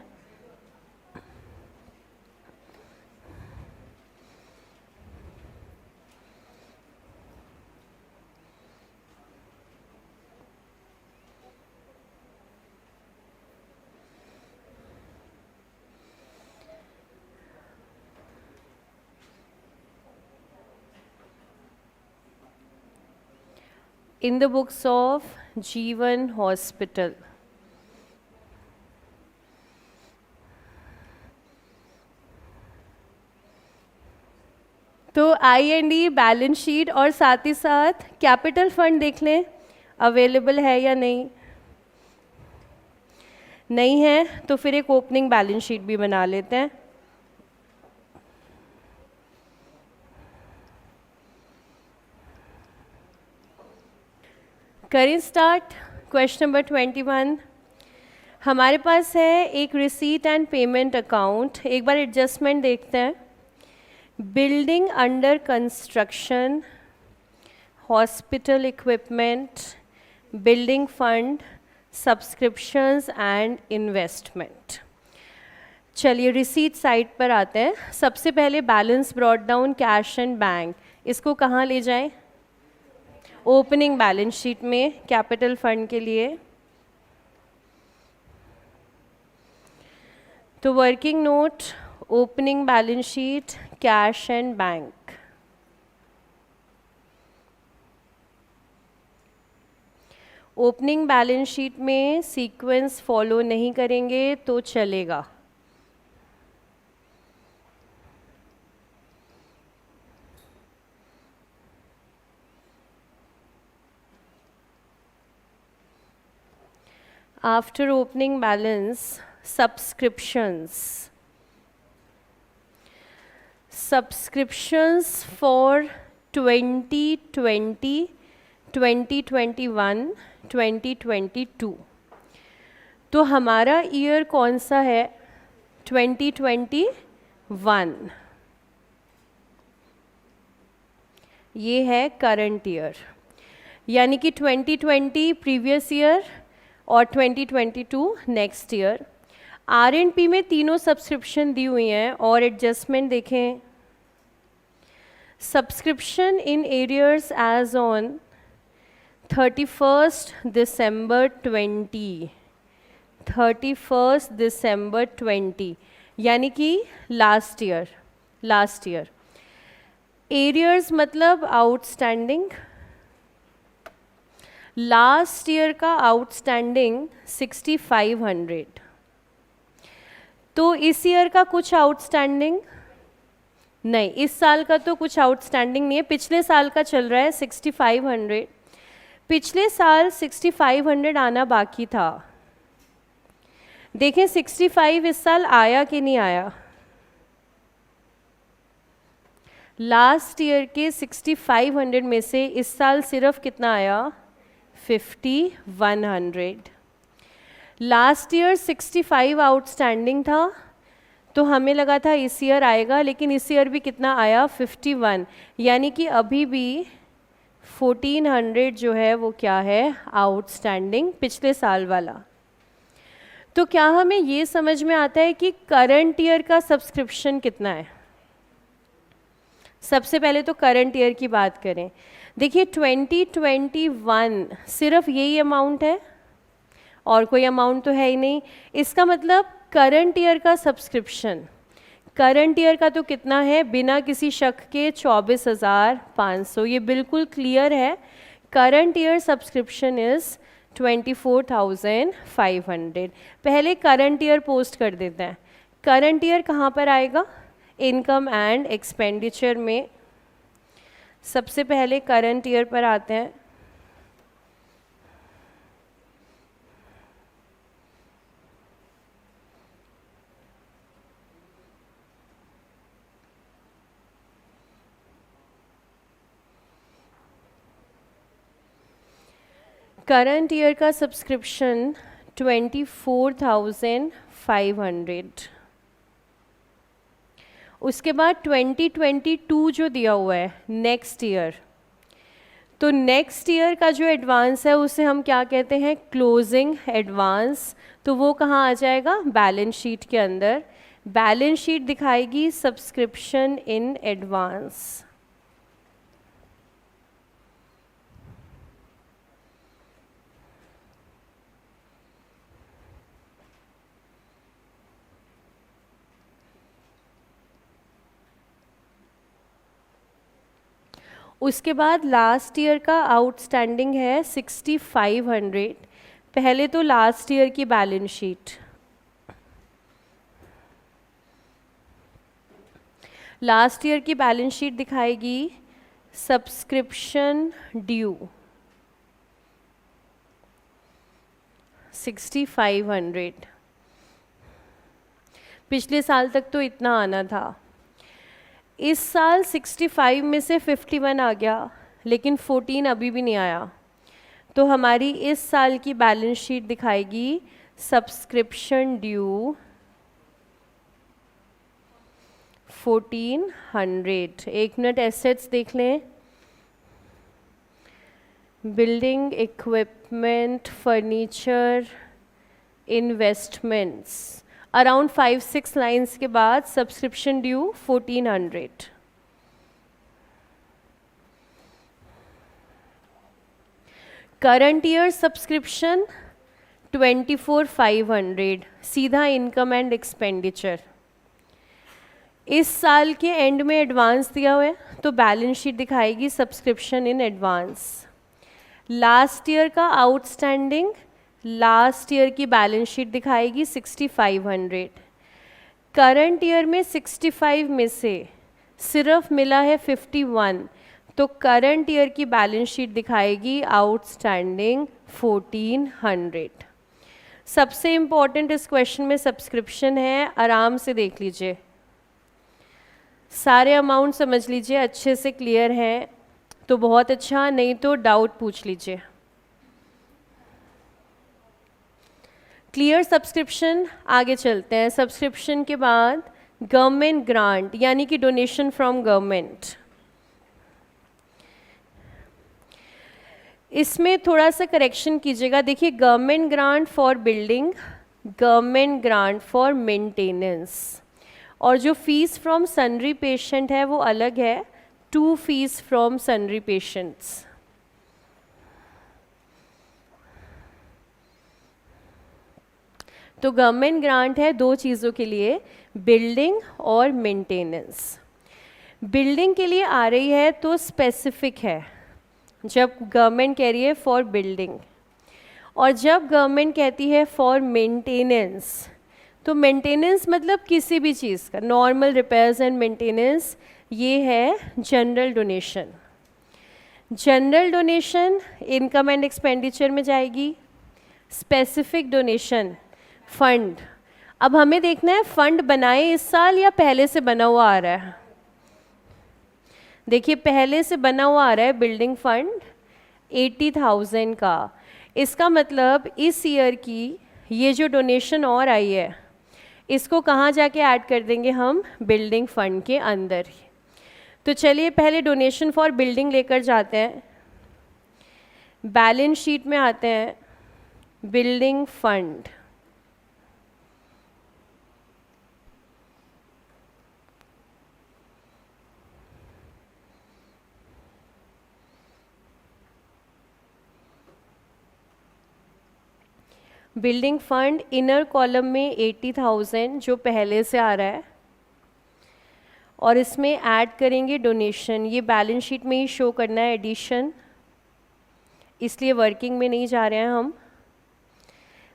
in the books of Jeevan Hospital. तो I&E बैलेंस शीट और साथ ही साथ कैपिटल फंड देख लें अवेलेबल है या नहीं, नहीं है तो फिर एक ओपनिंग बैलेंस शीट भी बना लेते हैं. करें स्टार्ट. क्वेश्चन नंबर 21 हमारे पास है एक रिसीट एंड पेमेंट अकाउंट. एक बार एडजस्टमेंट देखते हैं. Building under construction, hospital equipment, building fund, subscriptions and investment. चलिए रिसीट साइड पर आते हैं. सबसे पहले balance brought down cash and bank. इसको कहाँ ले जाएं? ओपनिंग बैलेंस शीट में कैपिटल फंड के लिए. तो working note, opening balance sheet, cash and bank. Opening balance sheet में सीक्वेंस फॉलो नहीं करेंगे तो चलेगा. After opening balance, subscriptions. Subscriptions for 2020, 2021, 2022. तो हमारा ईयर कौन सा है? 2021. ये है करंट ईयर, यानी कि 2020 प्रीवियस ईयर और 2022 नेक्स्ट ईयर. R&P में तीनों सब्सक्रिप्शन दी हुई हैं और एडजस्टमेंट देखें. Subscription in arrears as on 31st December 20, 31st December 20, यानी कि लास्ट ईयर. एरियर्स मतलब आउटस्टैंडिंग. लास्ट ईयर का आउटस्टैंडिंग 6500. तो इस ईयर का कुछ आउटस्टैंडिंग नहीं, इस साल का तो कुछ आउटस्टैंडिंग नहीं है. पिछले साल का चल रहा है 6500. पिछले साल 6500 आना बाकी था. देखें 65 इस साल आया कि नहीं आया. लास्ट ईयर के 6500 में से इस साल सिर्फ कितना आया? 5100. लास्ट ईयर 65 आउटस्टैंडिंग था तो हमें लगा था इस ईयर आएगा, लेकिन इस ईयर भी कितना आया? 51. यानी कि अभी भी 1400 जो है वो क्या है? आउटस्टैंडिंग, पिछले साल वाला. तो क्या हमें ये समझ में आता है कि करंट ईयर का सब्सक्रिप्शन कितना है? सबसे पहले तो करंट ईयर की बात करें. देखिए 2021 सिर्फ यही अमाउंट है और कोई अमाउंट तो है ही नहीं. इसका मतलब करंट ईयर का सब्सक्रिप्शन, करंट ईयर का तो कितना है? बिना किसी शक के 24,500. ये बिल्कुल क्लियर है. Current year subscription is 24,500. पहले करंट ईयर पोस्ट कर देते हैं. करंट ईयर कहाँ पर आएगा? इनकम एंड एक्सपेंडिचर में. सबसे पहले करंट ईयर पर आते हैं. करंट ईयर का सब्सक्रिप्शन 24,500. उसके बाद 2022 जो दिया हुआ है नेक्स्ट ईयर, तो नेक्स्ट ईयर का जो एडवांस है उसे हम क्या कहते हैं? Closing advance. तो वो कहाँ आ जाएगा? बैलेंस शीट के अंदर. बैलेंस शीट दिखाएगी सब्सक्रिप्शन इन एडवांस. उसके बाद लास्ट ईयर का आउटस्टैंडिंग है 6500। पहले तो लास्ट ईयर की बैलेंस शीट, लास्ट ईयर की बैलेंस शीट दिखाएगी सब्सक्रिप्शन ड्यू 6500। पिछले साल तक तो इतना आना था। इस साल 65 में से 51 आ गया, लेकिन 14 अभी भी नहीं आया। तो हमारी इस साल की बैलेंस शीट दिखाएगी सब्सक्रिप्शन ड्यू 1400। 1 मिनट एसेट्स देख लें। Building equipment, furniture, investments, around 5-6 lines के बाद subscription due 1400। Current year subscription 24,500, सीधा इनकम एंड एक्सपेंडिचर। इस साल के एंड में एडवांस दिया हुआ है, तो बैलेंस शीट दिखाएगी subscription in advance. Last year का आउटस्टैंडिंग, लास्ट ईयर की बैलेंस शीट दिखाएगी 6500। करंट ईयर में 65 में से सिर्फ मिला है 51, तो करंट ईयर की बैलेंस शीट दिखाएगी आउटस्टैंडिंग 1400। सबसे इम्पॉर्टेंट इस क्वेश्चन में सब्सक्रिप्शन है, आराम से देख लीजिए, सारे अमाउंट समझ लीजिए, अच्छे से क्लियर हैं तो बहुत अच्छा, नहीं तो डाउट पूछ लीजिए। क्लियर सब्सक्रिप्शन, आगे चलते हैं। सब्सक्रिप्शन के बाद गवर्नमेंट ग्रांट यानी कि डोनेशन फ्रॉम गवर्नमेंट। इसमें थोड़ा सा करेक्शन कीजिएगा। देखिए, government grant for building, government grant for maintenance, और जो फीस फ्रॉम सन्ड्री पेशेंट है वो अलग है, 2 फीस फ्रॉम सन्ड्री पेशेंट्स। तो गवर्नमेंट ग्रांट है 2 चीज़ों के लिए, बिल्डिंग और मेंटेनेंस। बिल्डिंग के लिए आ रही है तो स्पेसिफिक है, जब गवर्नमेंट कह रही है फॉर बिल्डिंग, और जब गवर्नमेंट कहती है फॉर मेंटेनेंस, तो मेंटेनेंस मतलब किसी भी चीज़ का, नॉर्मल रिपेयर्स एंड मेंटेनेंस, ये है general donation. General donation income and expenditure में जाएगी। Specific donation fund. अब हमें देखना है फंड बनाए इस साल या पहले से बना हुआ आ रहा है। देखिए, पहले से बना हुआ आ रहा है बिल्डिंग फंड 80,000 का। इसका मतलब इस ईयर की ये जो डोनेशन और आई है, इसको कहाँ जाके ऐड कर देंगे हम, बिल्डिंग फंड के अंदर ही। तो चलिए पहले डोनेशन फॉर बिल्डिंग लेकर जाते हैं। बैलेंस शीट में आते हैं, building fund, building fund inner column में 80,000 जो पहले से आ रहा है, और इसमें ऐड करेंगे डोनेशन। ये बैलेंस शीट में ही शो करना है एडिशन, इसलिए वर्किंग में नहीं जा रहे हैं हम।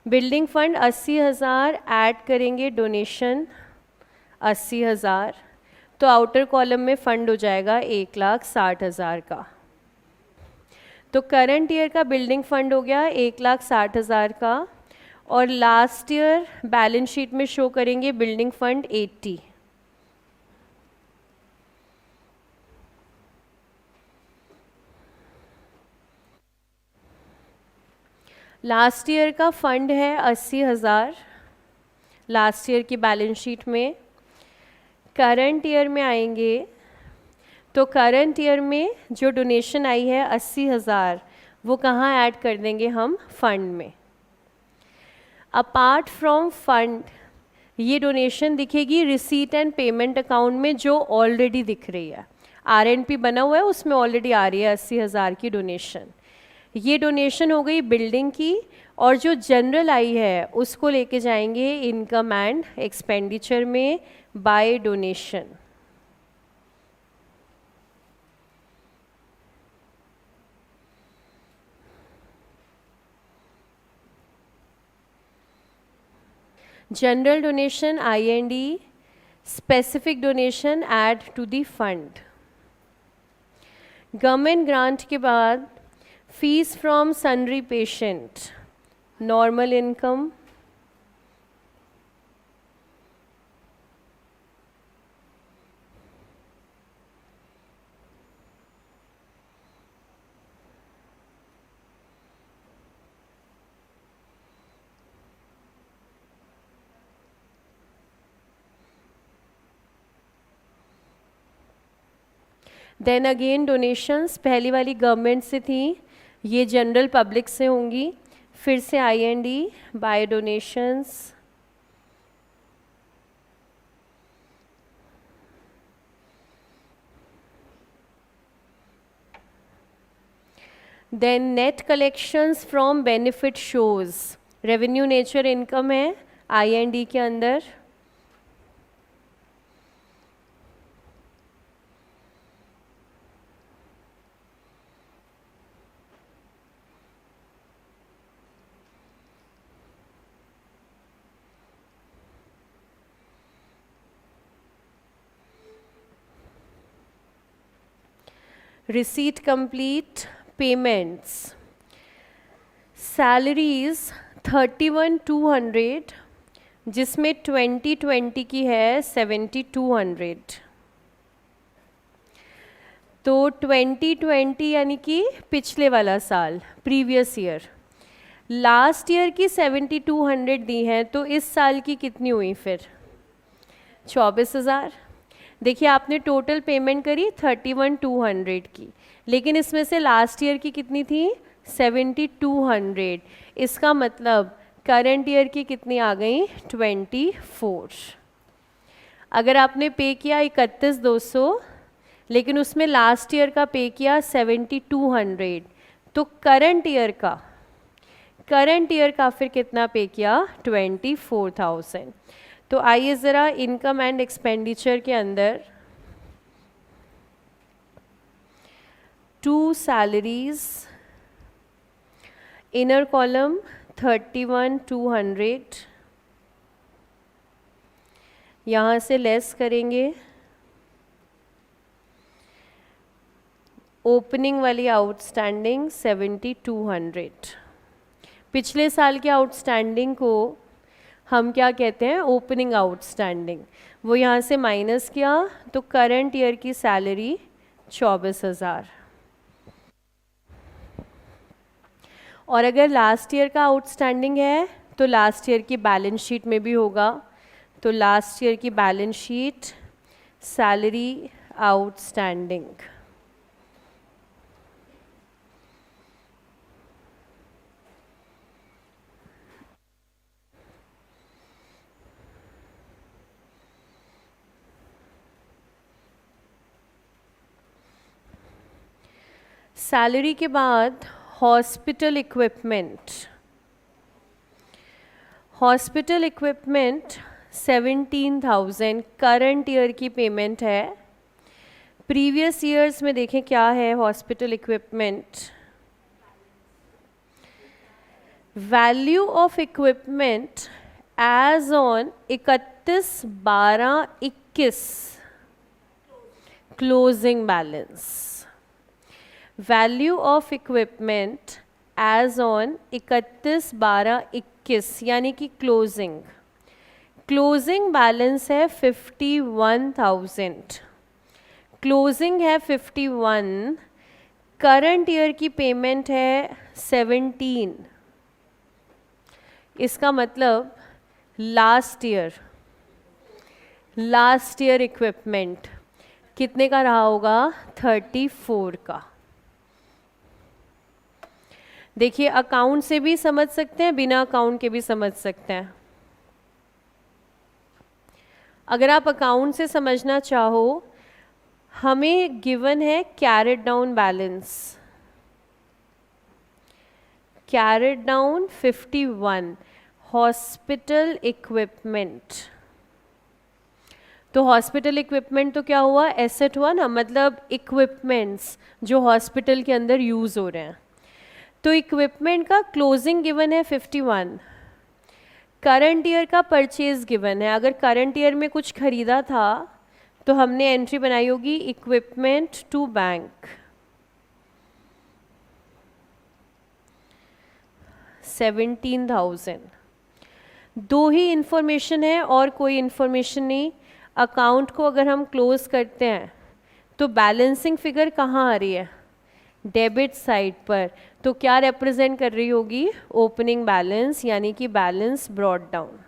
बिल्डिंग फंड 80,000 ऐड करेंगे डोनेशन 80,000, तो आउटर कॉलम में फंड हो जाएगा 1,60,000 का। तो करंट ईयर का बिल्डिंग फंड हो गया 1,60,000 का, और लास्ट ईयर बैलेंस शीट में शो करेंगे बिल्डिंग फंड 80। लास्ट ईयर का फंड है 80,000 लास्ट ईयर की बैलेंस शीट में। करंट ईयर में आएंगे तो करंट ईयर में जो डोनेशन आई है 80,000, वो कहाँ ऐड कर देंगे हम, फंड में। अपार्ट फ्रॉम फंड ये डोनेशन दिखेगी रिसीट एंड पेमेंट अकाउंट में, जो ऑलरेडी दिख रही है। RNP बना हुआ है, उसमें ऑलरेडी आ रही है 80,000 की डोनेशन। ये डोनेशन हो गई बिल्डिंग की, और जो जनरल आई है उसको लेके जाएंगे इनकम एंड एक्सपेंडिचर में by donation. General donation IND, specific donation add to the fund. Government grant के बाद fees from sundry patient, normal income, then again donations, पहली वाली गवर्नमेंट से थी, ये जनरल पब्लिक से होंगी, फिर से IND, by donations, then net collections from benefit shows, revenue nature income है IND के अंदर। रिसीट कंप्लीट, पेमेंट्स, सैलरीज 31,200, जिसमें 2020 की है 7,200। तो 2020 यानी कि पिछले वाला साल, प्रीवियस ईयर, लास्ट ईयर की 7,200 दी हैं, तो इस साल की कितनी हुई फिर? 24,000। देखिए आपने टोटल पेमेंट करी 31,200 की, लेकिन इसमें से लास्ट ईयर की कितनी थी? 7,200। इसका मतलब करंट ईयर की कितनी आ गई? 24। अगर आपने पे किया 31,200, लेकिन उसमें लास्ट ईयर का पे किया 7,200, तो करंट ईयर का फिर कितना पे किया? 24,000। तो आइए ज़रा इनकम एंड एक्सपेंडिचर के अंदर, टू सैलरीज, इनर कॉलम 31,200, यहाँ से लेस करेंगे ओपनिंग वाली आउटस्टैंडिंग 7,200। पिछले साल के आउटस्टैंडिंग को हम क्या कहते हैं? Opening outstanding. वो यहाँ से माइनस किया, तो करंट ईयर की सैलरी 24,000। और अगर लास्ट ईयर का आउटस्टैंडिंग है तो लास्ट ईयर की बैलेंस शीट में भी होगा। तो लास्ट ईयर की balance sheet, salary outstanding, salary के बाद हॉस्पिटल इक्विपमेंट, 17,000 करंट ईयर की पेमेंट है। प्रीवियस ईयर्स में देखें क्या है hospital equipment. Value of equipment as on 31/12/21 closing balance. Value of equipment as on 31/12/21 यानी कि क्लोजिंग बैलेंस है 51,000। क्लोजिंग है 51, करंट ईयर की पेमेंट है 17। इसका मतलब लास्ट ईयर इक्विपमेंट कितने का रहा होगा? 34 का। देखिए अकाउंट से भी समझ सकते हैं, बिना अकाउंट के भी समझ सकते हैं। अगर आप अकाउंट से समझना चाहो, हमें गिवन है carried down balance, carried down 51, hospital equipment. तो हॉस्पिटल इक्विपमेंट तो क्या हुआ? एसेट हुआ ना, मतलब इक्विपमेंट्स जो हॉस्पिटल के अंदर यूज़ हो रहे हैं। तो इक्विपमेंट का क्लोजिंग गिवन है 51, करंट ईयर का परचेज गिवन है, अगर करंट ईयर में कुछ खरीदा था तो हमने एंट्री बनाई होगी इक्विपमेंट टू बैंक, 17,000। दो ही इंफॉर्मेशन है और कोई इंफॉर्मेशन नहीं। अकाउंट को अगर हम क्लोज करते हैं तो बैलेंसिंग फिगर कहाँ आ रही है, डेबिट साइड पर, तो क्या रिप्रेजेंट कर रही होगी, ओपनिंग बैलेंस, यानी कि बैलेंस ब्रॉट डाउन।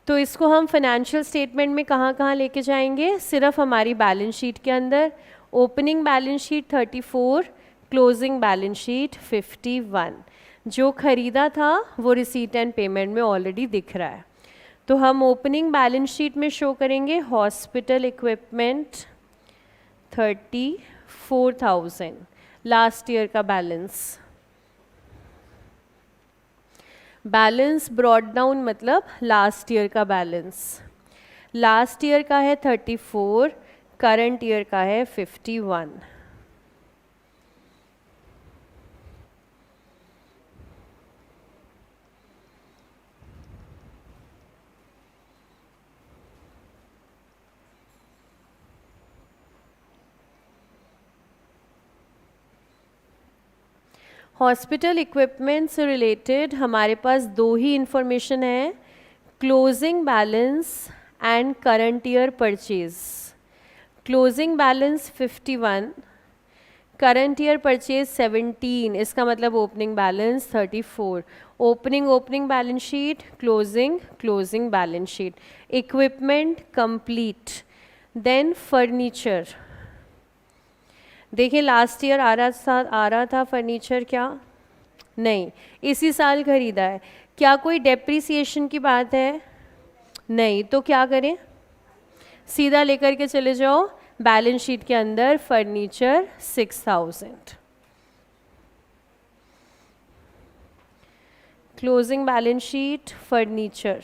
तो इसको हम फाइनेंशियल स्टेटमेंट में कहाँ कहाँ लेके जाएंगे, सिर्फ हमारी बैलेंस शीट के अंदर। Opening balance sheet 34, closing balance sheet 51। जो खरीदा था वो रिसीट एंड पेमेंट में ऑलरेडी दिख रहा है। तो हम ओपनिंग बैलेंस शीट में शो करेंगे हॉस्पिटल इक्विपमेंट 34,000, लास्ट ईयर का बैलेंस। बैलेंस ब्रॉट डाउन मतलब लास्ट ईयर का बैलेंस। लास्ट ईयर का है 34, करंट ईयर का है 51। हॉस्पिटल इक्विपमेंट से रिलेटेड हमारे पास दो ही इंफॉर्मेशन है, closing balance and current year purchase. Closing balance 51, current year purchase 17, इसका मतलब opening balance 34। Opening balance sheet, closing balance sheet. Equipment complete. Then furniture, देखिए लास्ट ईयर आ रहा था फर्नीचर, क्या नहीं, इसी साल खरीदा है। क्या कोई डेप्रिसिएशन की बात है, नहीं, तो क्या करें, सीधा लेकर के चले जाओ बैलेंस शीट के अंदर furniture 6,000। Closing balance sheet furniture,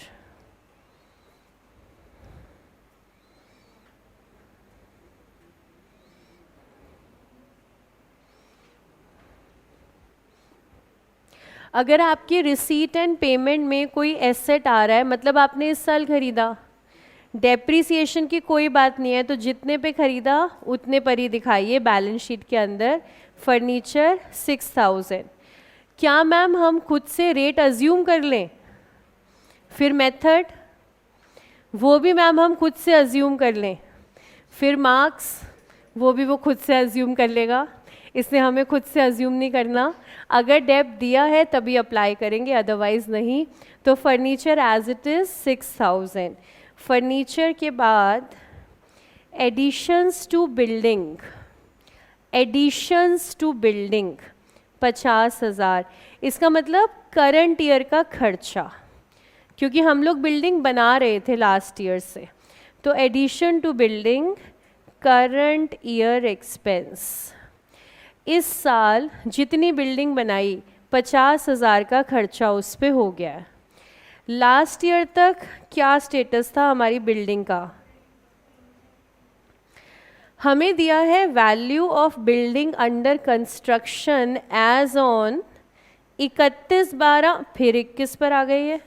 अगर आपकी रिसीट एंड पेमेंट में कोई एसेट आ रहा है, मतलब आपने इस साल खरीदा, डेप्रिसिएशन की कोई बात नहीं है, तो जितने पे खरीदा उतने पर ही दिखाइए बैलेंस शीट के अंदर। फर्नीचर 6,000। क्या मैम हम खुद से रेट अज्यूम कर लें, फिर मेथड, वो भी मैम हम खुद से अज्यूम कर लें, फिर मार्क्स, वो भी वो खुद से अज्यूम कर लेगा, इसलिए हमें खुद से अज्यूम नहीं करना। अगर डेप्थ दिया है तभी अप्लाई करेंगे, अदरवाइज नहीं। तो furniture as it is 6,000। Furniture के बाद एडिशंस टू बिल्डिंग, 50,000। इसका मतलब करंट ईयर का खर्चा, क्योंकि हम लोग बिल्डिंग बना रहे थे लास्ट ईयर से, तो addition to building current year expense. इस साल जितनी बिल्डिंग बनाई 50,000 का खर्चा उस पे हो गया है। लास्ट ईयर तक क्या स्टेटस था हमारी बिल्डिंग का, हमें दिया है value of building under construction as on 31/12, फिर 21 पर आ गई है,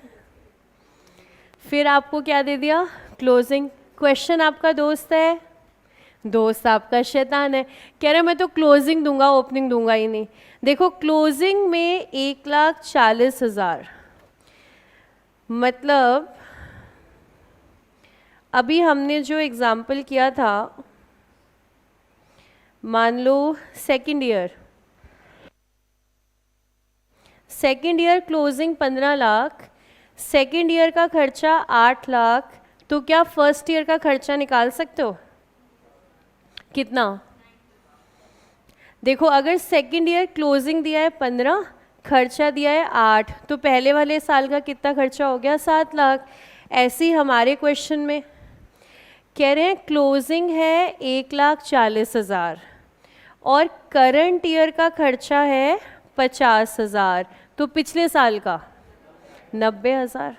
फिर आपको क्या दे दिया, क्लोजिंग। क्वेश्चन आपका दोस्त है, दोस्त आपका शैतान है, कह रहे मैं तो क्लोजिंग दूंगा, ओपनिंग दूंगा ही नहीं। देखो क्लोजिंग में 1,40,000, मतलब अभी हमने जो एग्जाम्पल किया था, मान लो second year closing 15 lakh, second year का खर्चा 8 लाख, तो क्या फर्स्ट ईयर का खर्चा निकाल सकते हो, कितना? देखो अगर सेकंड ईयर क्लोजिंग दिया है 15, खर्चा दिया है 8, तो पहले वाले साल का कितना खर्चा हो गया, 7 लाख। ऐसे ही हमारे क्वेश्चन में कह रहे हैं क्लोजिंग है 1,40,000 और करंट ईयर का खर्चा है 50,000, तो पिछले साल का 90,000।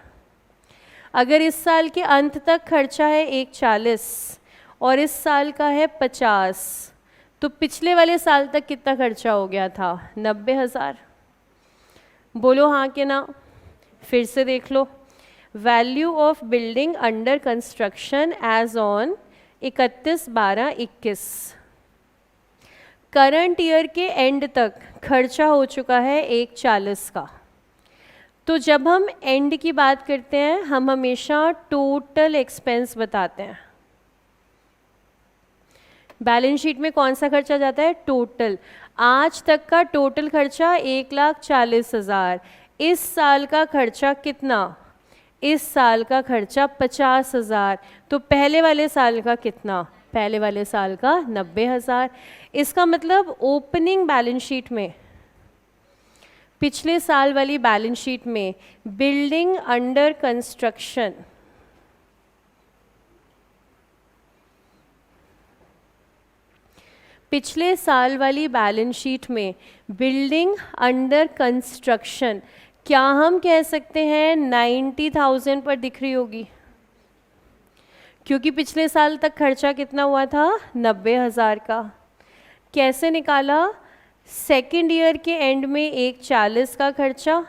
अगर इस साल के अंत तक खर्चा है 1,40,000 और इस साल का है 50, तो पिछले वाले साल तक कितना खर्चा हो गया था? 90,000। बोलो हाँ कि ना। फिर से देख लो, value of building under construction as on 31/12/21, current year के एंड तक खर्चा हो चुका है 140 का। तो जब हम एंड की बात करते हैं हम हमेशा टोटल एक्सपेंस बताते हैं। बैलेंस शीट में कौन सा खर्चा जाता है? टोटल। आज तक का टोटल खर्चा 1,40,000। इस साल का खर्चा कितना? इस साल का खर्चा 50,000। तो पहले वाले साल का कितना? पहले वाले साल का 90,000। इसका मतलब ओपनिंग बैलेंस शीट में, पिछले साल वाली बैलेंस शीट में, बिल्डिंग अंडर कंस्ट्रक्शन पिछले साल वाली बैलेंस शीट में बिल्डिंग अंडर कंस्ट्रक्शन क्या हम कह सकते हैं 90,000 पर दिख रही होगी? क्योंकि पिछले साल तक खर्चा कितना हुआ था? 90,000 का। कैसे निकाला? सेकेंड ईयर के एंड में 140 का खर्चा,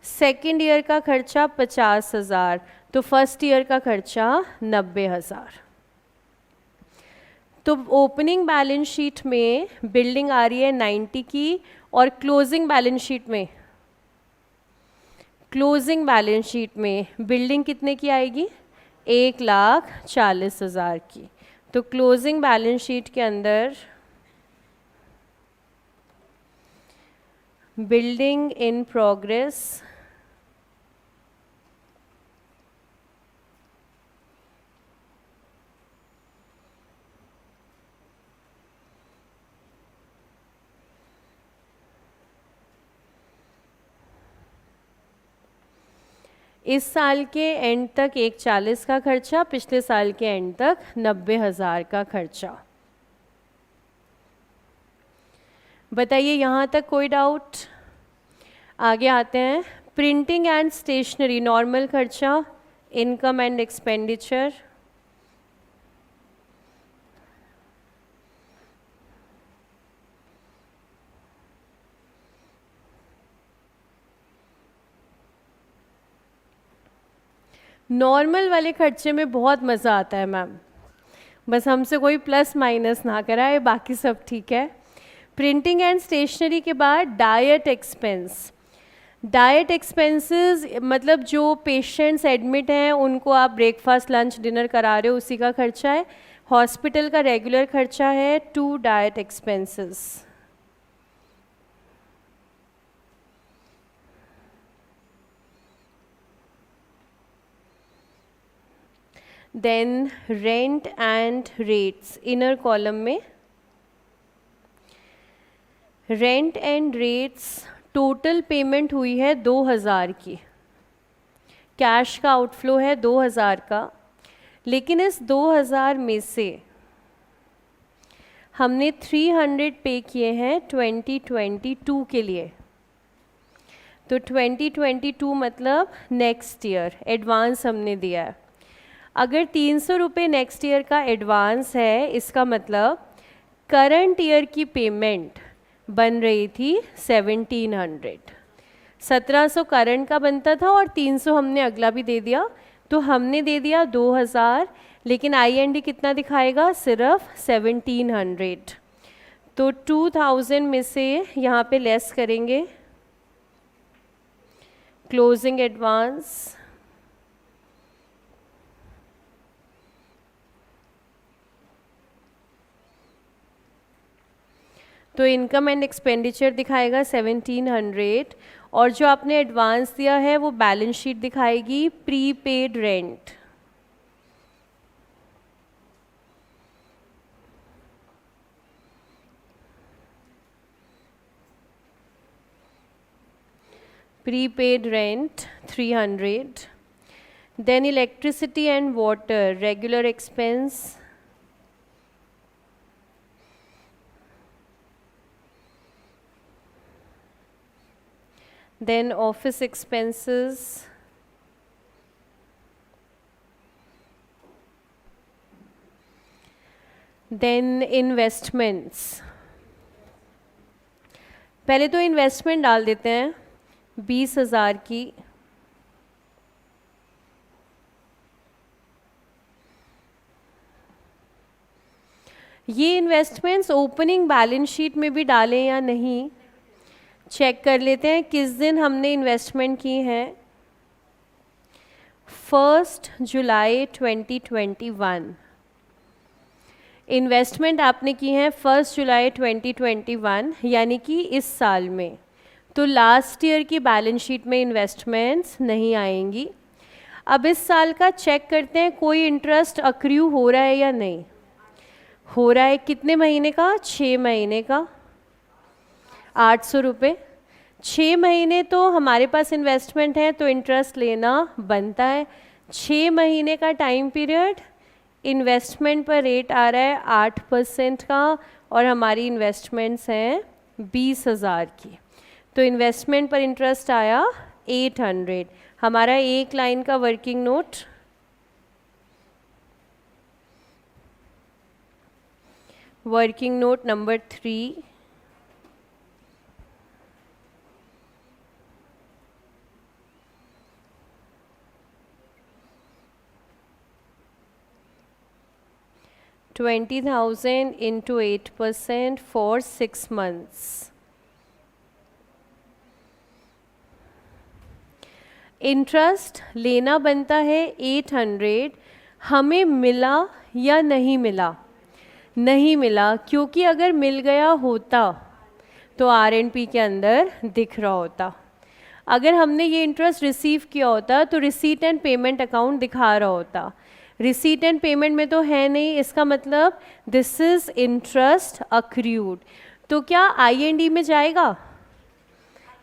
सेकेंड ईयर का खर्चा 50,000, तो फर्स्ट ईयर का खर्चा 90,000। तो ओपनिंग बैलेंस शीट में बिल्डिंग आ रही है 90 की, और क्लोजिंग बैलेंस शीट में, क्लोजिंग बैलेंस शीट में बिल्डिंग कितने की आएगी? 1,40,000 की। तो क्लोजिंग बैलेंस शीट के अंदर बिल्डिंग इन प्रोग्रेस इस साल के एंड तक 140 का खर्चा, पिछले साल के एंड तक 90,000 का खर्चा। बताइए यहाँ तक कोई डाउट? आगे आते हैं। प्रिंटिंग एंड स्टेशनरी नॉर्मल खर्चा, इनकम एंड एक्सपेंडिचर। नॉर्मल वाले खर्चे में बहुत मज़ा आता है मैम, बस हमसे कोई प्लस माइनस ना कराए, बाकी सब ठीक है। प्रिंटिंग एंड स्टेशनरी के बाद डाइट एक्सपेंस। डाइट एक्सपेंसेस मतलब जो पेशेंट्स एडमिट हैं उनको आप ब्रेकफास्ट लंच डिनर करा रहे हो, उसी का खर्चा है। हॉस्पिटल का रेगुलर खर्चा है 2 diet expenses. Then rent and rates, inner column में rent and rates total payment हुई है 2,000 की, कैश का आउटफ्लो है 2,000 का, लेकिन इस 2,000 में से हमने 300 पे किए हैं 2022 के लिए। तो 2022 मतलब नेक्स्ट ईयर एडवांस हमने दिया है। अगर 300 रुपये नेक्स्ट ईयर का एडवांस है, इसका मतलब करंट ईयर की पेमेंट बन रही थी 1700। 1700 करंट का बनता था और 300 हमने अगला भी दे दिया, तो हमने दे दिया 2,000, लेकिन IND कितना दिखाएगा? सिर्फ 1700। तो 2,000 में से यहाँ पे लेस करेंगे क्लोजिंग एडवांस, तो इनकम एंड एक्सपेंडिचर दिखाएगा 1700, और जो आपने एडवांस दिया है वो बैलेंस शीट दिखाएगी prepaid rent. prepaid rent 300, then electricity and water regular expense, then office expenses, then investments, पहले तो इन्वेस्टमेंट डाल देते हैं 20,000 की। ये इन्वेस्टमेंट्स ओपनिंग बैलेंस शीट में भी डालें या नहीं, चेक कर लेते हैं किस दिन हमने इन्वेस्टमेंट की है। 1 जुलाई 2021 इन्वेस्टमेंट आपने की है 1 जुलाई 2021, यानी कि इस साल में, तो लास्ट ईयर की बैलेंस शीट में इन्वेस्टमेंट्स नहीं आएंगी। अब इस साल का चेक करते हैं कोई इंटरेस्ट अक्रू हो रहा है या नहीं हो रहा है। कितने महीने का? 6 महीने का, 800 रुपये। 6 महीने तो हमारे पास इन्वेस्टमेंट है तो इंटरेस्ट लेना बनता है। 6 महीने का टाइम पीरियड, इन्वेस्टमेंट पर रेट आ रहा है 8% का, और हमारी इन्वेस्टमेंट्स हैं 20,000 की, तो इन्वेस्टमेंट पर इंटरेस्ट आया 800। हमारा एक लाइन का working note, working note number 3, $20,000 into 8% for 6 months। Interest लेना बनता है 800, हमें मिला या नहीं मिला? नहीं मिला, क्योंकि अगर मिल गया होता तो आर.एन.पी के अंदर दिख रहा होता। अगर हमने ये इंटरेस्ट रिसीव किया होता तो रिसीट एंड पेमेंट अकाउंट दिखा रहा होता। रिसीट एंड पेमेंट में तो है नहीं, इसका मतलब दिस इज इंटरेस्ट अक्रूड। तो क्या आई.एन.डी में जाएगा?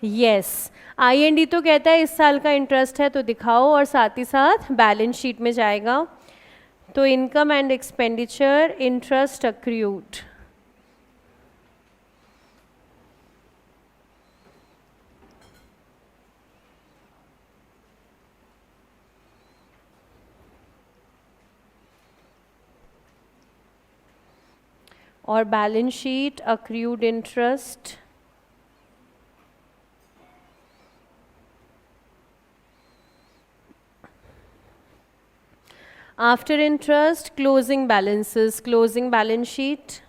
यस, आई.एन.डी तो कहता है इस साल का इंटरेस्ट है तो दिखाओ, और साथ ही साथ बैलेंस शीट में जाएगा। तो income and expenditure, interest accrued, और balance sheet accrued interest. After interest closing balances, closing balance sheet,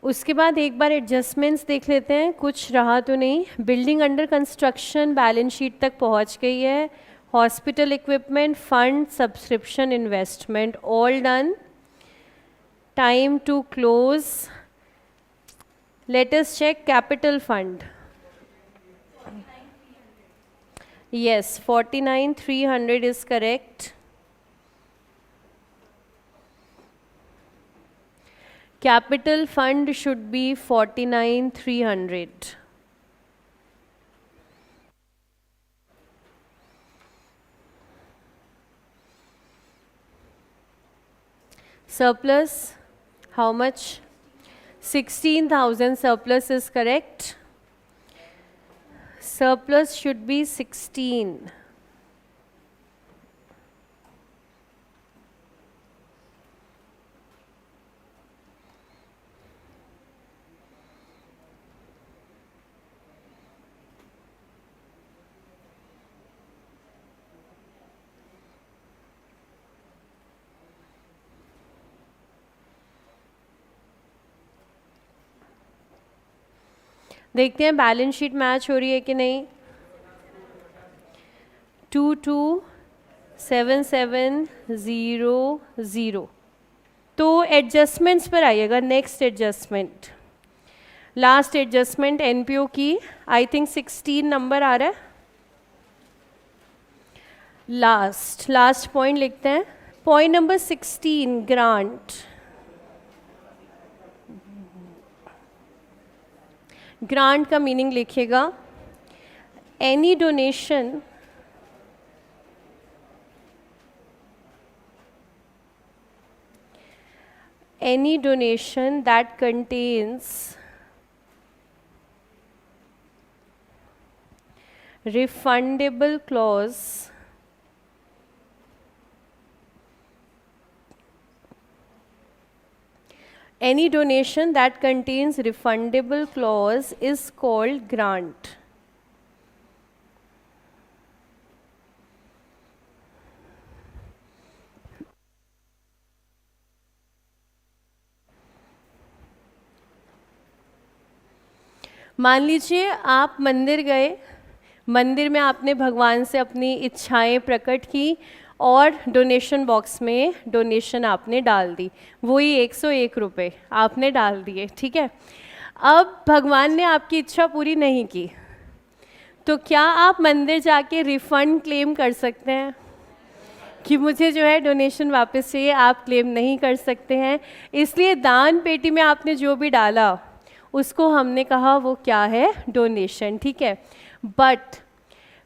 उसके बाद एक बार एडजस्टमेंट्स देख लेते हैं, कुछ रहा तो नहीं। Building under construction balance sheet तक पहुंच गई है। Hospital equipment, fund, subscription, investment, all done. Time to close, let us check capital fund. yes, 49,300 is correct. Capital fund should be 49,300. Surplus, how much? 16,000 surplus is correct. Surplus should be 16. देखते हैं balance sheet match हो रही है कि नहीं। 227700। तो adjustments पर आइएगा। Next adjustment, last adjustment NPO की, आई थिंक 16 नंबर आ रहा है। लास्ट पॉइंट लिखते हैं। Point number 16, grant. ग्रांट का मीनिंग लिखिएगा, any donation any donation that contains refundable clause is called grant. मान लीजिए आप मंदिर गए, मंदिर में आपने भगवान से अपनी इच्छाएं प्रकट की और डोनेशन बॉक्स में डोनेशन आपने डाल दी, वही 101 रुपये आपने डाल दिए, ठीक है। अब भगवान ने आपकी इच्छा पूरी नहीं की, तो क्या आप मंदिर जाके रिफ़ंड क्लेम कर सकते हैं कि मुझे जो है डोनेशन वापस चाहिए? आप क्लेम नहीं कर सकते हैं। इसलिए दान पेटी में आपने जो भी डाला उसको हमने कहा वो क्या है? डोनेशन, ठीक है। But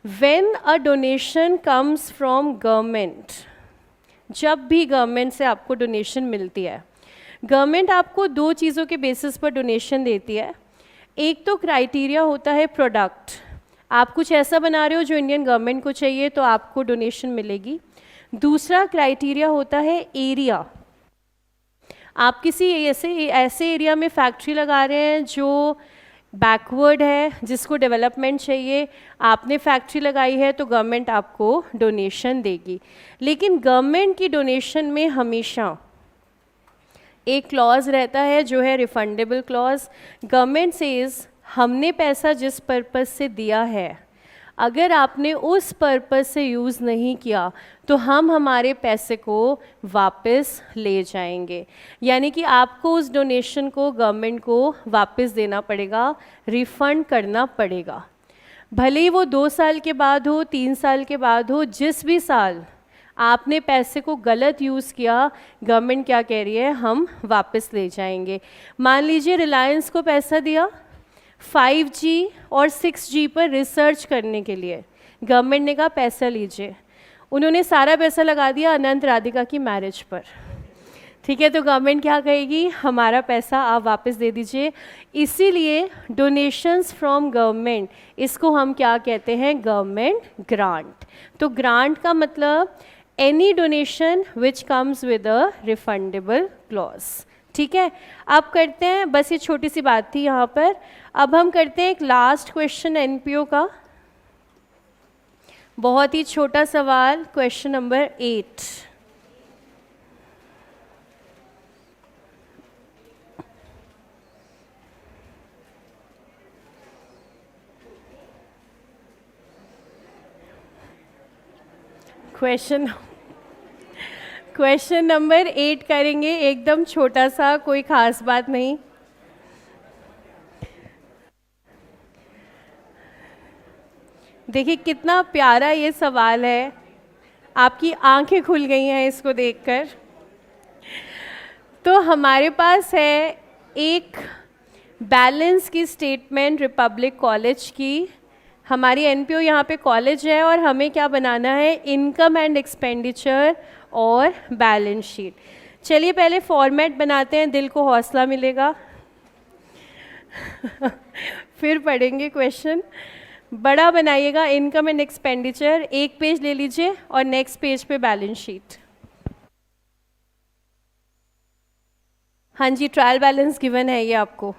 when a donation comes from government, जब भी गवर्नमेंट से आपको डोनेशन मिलती है, गवर्नमेंट आपको दो चीज़ों के बेसिस पर डोनेशन देती है। एक तो क्राइटेरिया होता है प्रोडक्ट, आप कुछ ऐसा बना रहे हो जो इंडियन गवर्नमेंट को चाहिए तो आपको डोनेशन मिलेगी। दूसरा क्राइटेरिया होता है एरिया, आप किसी ऐसे एरिया में फैक्ट्री लगा रहे हैं जो बैकवर्ड है, जिसको डेवलपमेंट चाहिए, आपने फैक्ट्री लगाई है तो गवर्नमेंट आपको डोनेशन देगी। लेकिन गवर्नमेंट की डोनेशन में हमेशा एक क्लॉज रहता है जो है रिफंडेबल क्लॉज। गवर्नमेंट सेज हमने पैसा जिस पर्पस से दिया है, अगर आपने उस पर्पस से यूज़ नहीं किया तो हम हमारे पैसे को वापस ले जाएंगे। यानी कि आपको उस डोनेशन को गवर्नमेंट को वापस देना पड़ेगा, रिफ़ंड करना पड़ेगा। भले ही वो 2 साल के बाद हो, 3 साल के बाद हो, जिस भी साल आपने पैसे को गलत यूज़ किया, गवर्नमेंट क्या कह रही है? हम वापस ले जाएंगे। मान लीजिए रिलायंस को पैसा दिया 5G और 6G पर रिसर्च करने के लिए, गवर्नमेंट ने कहा पैसा लीजिए, उन्होंने सारा पैसा लगा दिया अनंत राधिका की मैरिज पर, ठीक है। तो गवर्नमेंट क्या कहेगी? हमारा पैसा आप वापस दे दीजिए। इसीलिए डोनेशंस फ्रॉम गवर्नमेंट, इसको हम क्या कहते हैं? Government grant. तो ग्रांट का मतलब any donation which comes with a refundable clause, ठीक है। अब करते हैं, बस ये छोटी सी बात थी यहाँ पर। अब हम करते हैं एक लास्ट क्वेश्चन एनपीओ का, बहुत ही छोटा सवाल, क्वेश्चन नंबर 8। क्वेश्चन नंबर 8 करेंगे, एकदम छोटा सा, कोई खास बात नहीं। देखिए कितना प्यारा ये सवाल है, आपकी आंखें खुल गई हैं इसको देखकर। तो हमारे पास है एक बैलेंस की स्टेटमेंट रिपब्लिक कॉलेज की, हमारी एनपीओ यहाँ पे कॉलेज है और हमें क्या बनाना है? इनकम एंड एक्सपेंडिचर और बैलेंस शीट। चलिए पहले फॉर्मेट बनाते हैं, दिल को हौसला मिलेगा फिर पढ़ेंगे क्वेश्चन। बड़ा बनाइएगा, इनकम एंड एक्सपेंडिचर, एक पेज ले लीजिए और नेक्स्ट पेज पे बैलेंस शीट। हाँ जी, ट्रायल बैलेंस गिवन है ये आपको।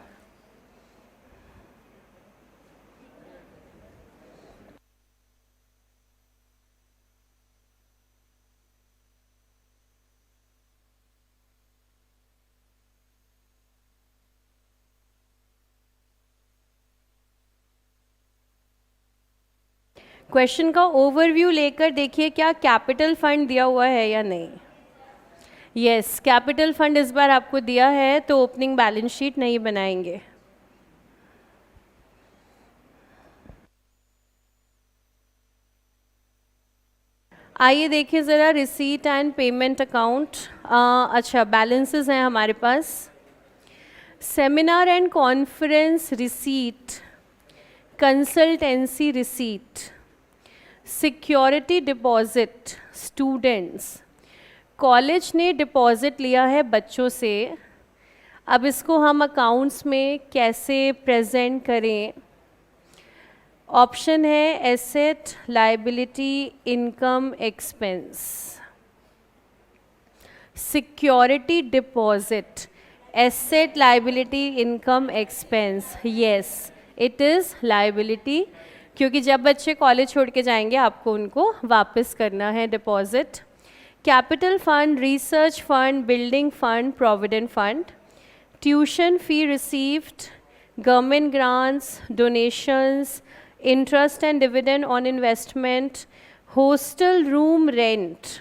क्वेश्चन का ओवरव्यू लेकर देखिए क्या कैपिटल फंड दिया हुआ है या नहीं। यस, कैपिटल फंड इस बार आपको दिया है, तो ओपनिंग बैलेंस शीट नहीं बनाएंगे। आइए देखिए ज़रा रिसीट एंड पेमेंट अकाउंट। अच्छा, बैलेंसेस हैं हमारे पास। Seminar and conference receipt, consultancy receipt, security deposit, students, college ने डिपॉजिट लिया है बच्चों से अब इसको हम अकाउंट्स में कैसे प्रेजेंट करें? ऑप्शन है asset, liability, income, expense. Security deposit, asset, liability, income, expense. Yes, it is liability, क्योंकि जब बच्चे कॉलेज छोड़ के जाएंगे आपको उनको वापस करना है deposit. Capital fund, research fund, building fund, provident fund. Tuition fee received, government grants, donations, interest and dividend on investment, hostel room rent,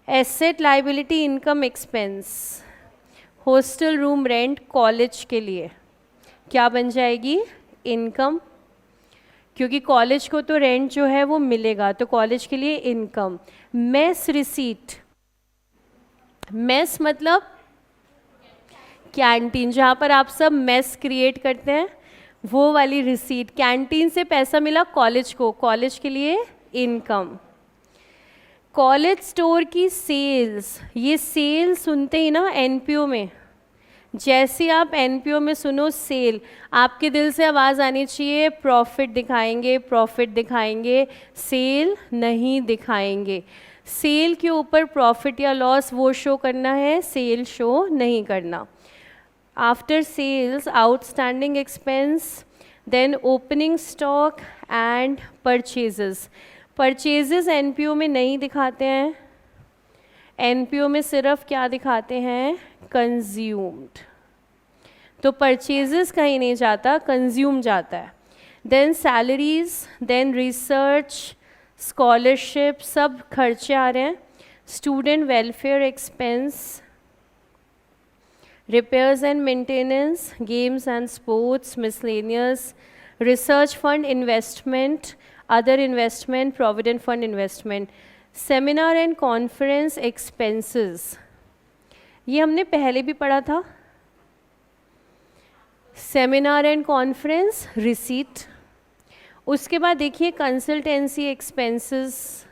asset, liability, income, expense। hostel room rent college के लिए क्या बन जाएगी? Income, क्योंकि college को तो rent जो है वो मिलेगा, तो कॉलेज के लिए इनकम। मेस रिसीट, मेस मतलब कैंटीन, जहाँ पर आप सब मेस क्रिएट करते हैं, वो वाली रिसीट। कैंटीन से पैसा मिला कॉलेज को, कॉलेज के लिए इनकम। कॉलेज स्टोर की सेल्स, ये सेल सुनते ही ना एनपीओ में, जैसे आप एनपीओ में सुनो सेल, आपके दिल से आवाज़ आनी चाहिए प्रॉफिट दिखाएंगे, प्रॉफिट दिखाएंगे, सेल नहीं दिखाएंगे। सेल के ऊपर प्रॉफिट या लॉस वो शो करना है, सेल शो नहीं करना। After sales, outstanding expense, then opening stock and purchases। Purchases NPO में नहीं दिखाते हैं, NPO में सिर्फ क्या दिखाते हैं? Consumed। तो purchases कहीं नहीं जाता, consume जाता है। Then salaries, then research, scholarship, सब खर्चे आ रहे हैं। Student welfare expense, repairs and maintenance, games and sports, miscellaneous, research fund investment, other investment, provident fund investment, seminar and conference expenses। ये हमने पहले भी पढ़ा था। Seminar and conference receipt. उसके बाद देखिए कंसल्टेंसी एक्सपेंसेस,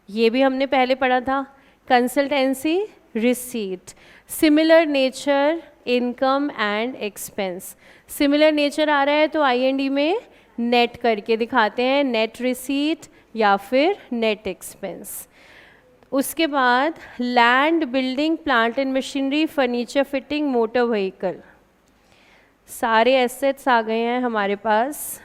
ये भी हमने पहले पढ़ा था, consultancy receipt. Similar nature, income and expense. Similar nature आ रहा है तो आईएनडी में नेट करके दिखाते हैं, नेट रिसीट या फिर नेट एक्सपेंस। उसके बाद land, building, plant and machinery, furniture, fitting, motor vehicle, सारे एसेट्स आ गए हैं हमारे पास।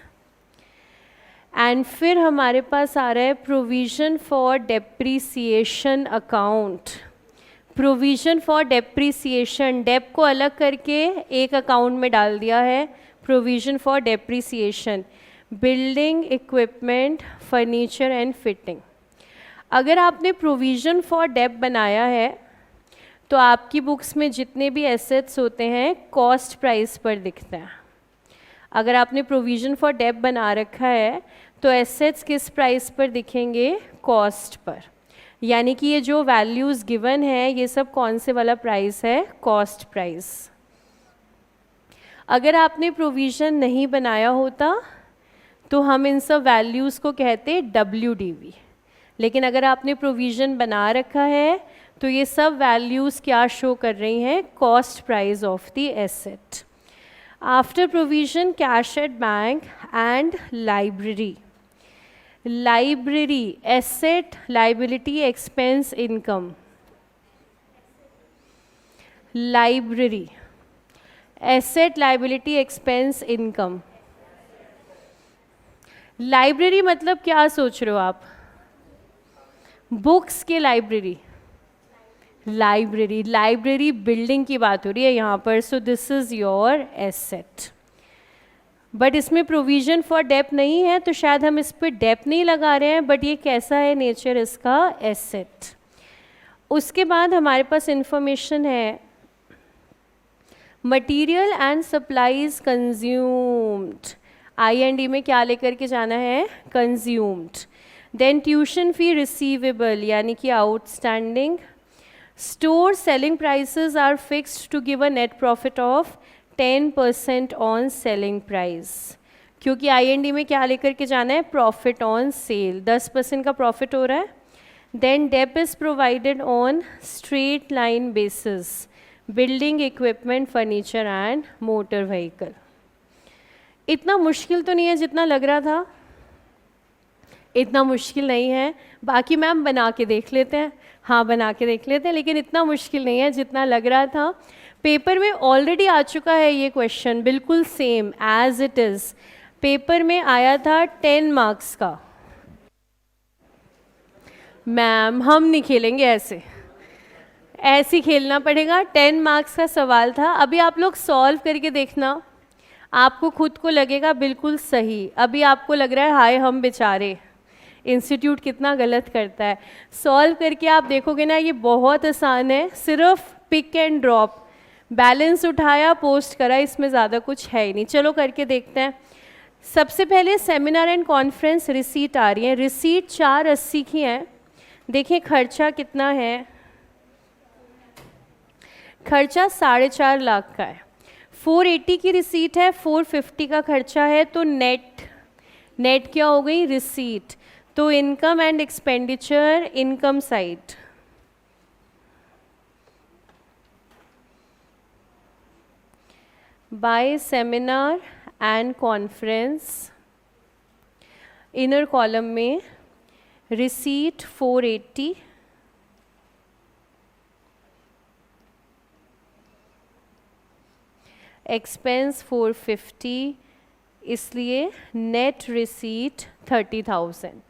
एंड फिर हमारे पास आ रहा है provision for depreciation account. Provision for depreciation, dep को अलग करके एक अकाउंट में डाल दिया है, provision for depreciation, building, equipment, furniture and fitting. अगर आपने प्रोविज़न फॉर डेप बनाया है तो आपकी बुक्स में जितने भी एसेट्स होते हैं कॉस्ट प्राइस पर दिखते हैं। अगर आपने प्रोविज़न फॉर डेप बना रखा है तो एसेट्स किस प्राइस पर दिखेंगे? Cost per. यानी कि ये जो वैल्यूज़ गिवन है ये सब कौन से वाला प्राइस है? Cost price. अगर आपने प्रोविज़न नहीं बनाया होता तो हम इन सब वैल्यूज़ को कहते WDV, लेकिन अगर आपने प्रोविज़न बना रखा है तो ये सब वैल्यूज़ क्या शो कर रही हैं? Cost price of the asset. After provision, cash at bank and library. Library, asset, liability, expense, income. Library, asset, liability, expense, income. Library मतलब क्या सोच रहे हो आप? बुक्स के लाइब्रेरी, लाइब्रेरी, लाइब्रेरी बिल्डिंग की बात हो रही है यहाँ पर। So this is your asset, but इसमें प्रोविज़न फॉर डेप नहीं है तो शायद हम इस पर डेप नहीं लगा रहे हैं, बट ये कैसा है नेचर इसका? एसेट। उसके बाद हमारे पास इंफॉर्मेशन है मटेरियल एंड सप्लाईज कंज्यूम्ड। आई&डी में क्या लेकर के जाना है? Consumed. Then tuition fee receivable यानी कि outstanding. Store selling prices are fixed to give a net profit of 10% on selling price, क्योंकि आई&डी में क्या लेकर के जाना है? प्रॉफिट ऑन सेल, 10% का प्रॉफिट हो रहा है। Then dep is provided on straight line basis, building equipment, furniture and motor vehicle. इतना मुश्किल तो नहीं है जितना लग रहा था, इतना मुश्किल नहीं है। बाकी मैम बना के देख लेते हैं, हाँ बना के देख लेते हैं, लेकिन इतना मुश्किल नहीं है जितना लग रहा था। पेपर में ऑलरेडी आ चुका है ये क्वेश्चन, बिल्कुल same as it is. Paper में आया था 10 मार्क्स का। मैम हम नहीं खेलेंगे ऐसे, ऐसे खेलना पड़ेगा। 10 मार्क्स का सवाल था, अभी आप लोग सॉल्व करके देखना, आपको खुद को लगेगा बिल्कुल सही। अभी आपको लग रहा है हाय हम बेचारे, इंस्टीट्यूट कितना गलत करता है। सॉल्व करके आप देखोगे ना, ये बहुत आसान है, सिर्फ पिक एंड ड्रॉप, बैलेंस उठाया पोस्ट करा, इसमें ज़्यादा कुछ है ही नहीं। चलो करके देखते हैं। सबसे पहले सेमिनार एंड कॉन्फ्रेंस रिसीट आ रही है। रिसीट 480 की है। देखिए खर्चा कितना है, खर्चा 4.5 लाख का है। 480 की रिसीट है, 450 का खर्चा है, तो नेट क्या हो गई, रिसीट। तो income and expenditure, income side, by seminar and conference, inner column में रिसीट 480, एक्सपेंस 450, इसलिए नेट रिसीट 30,000।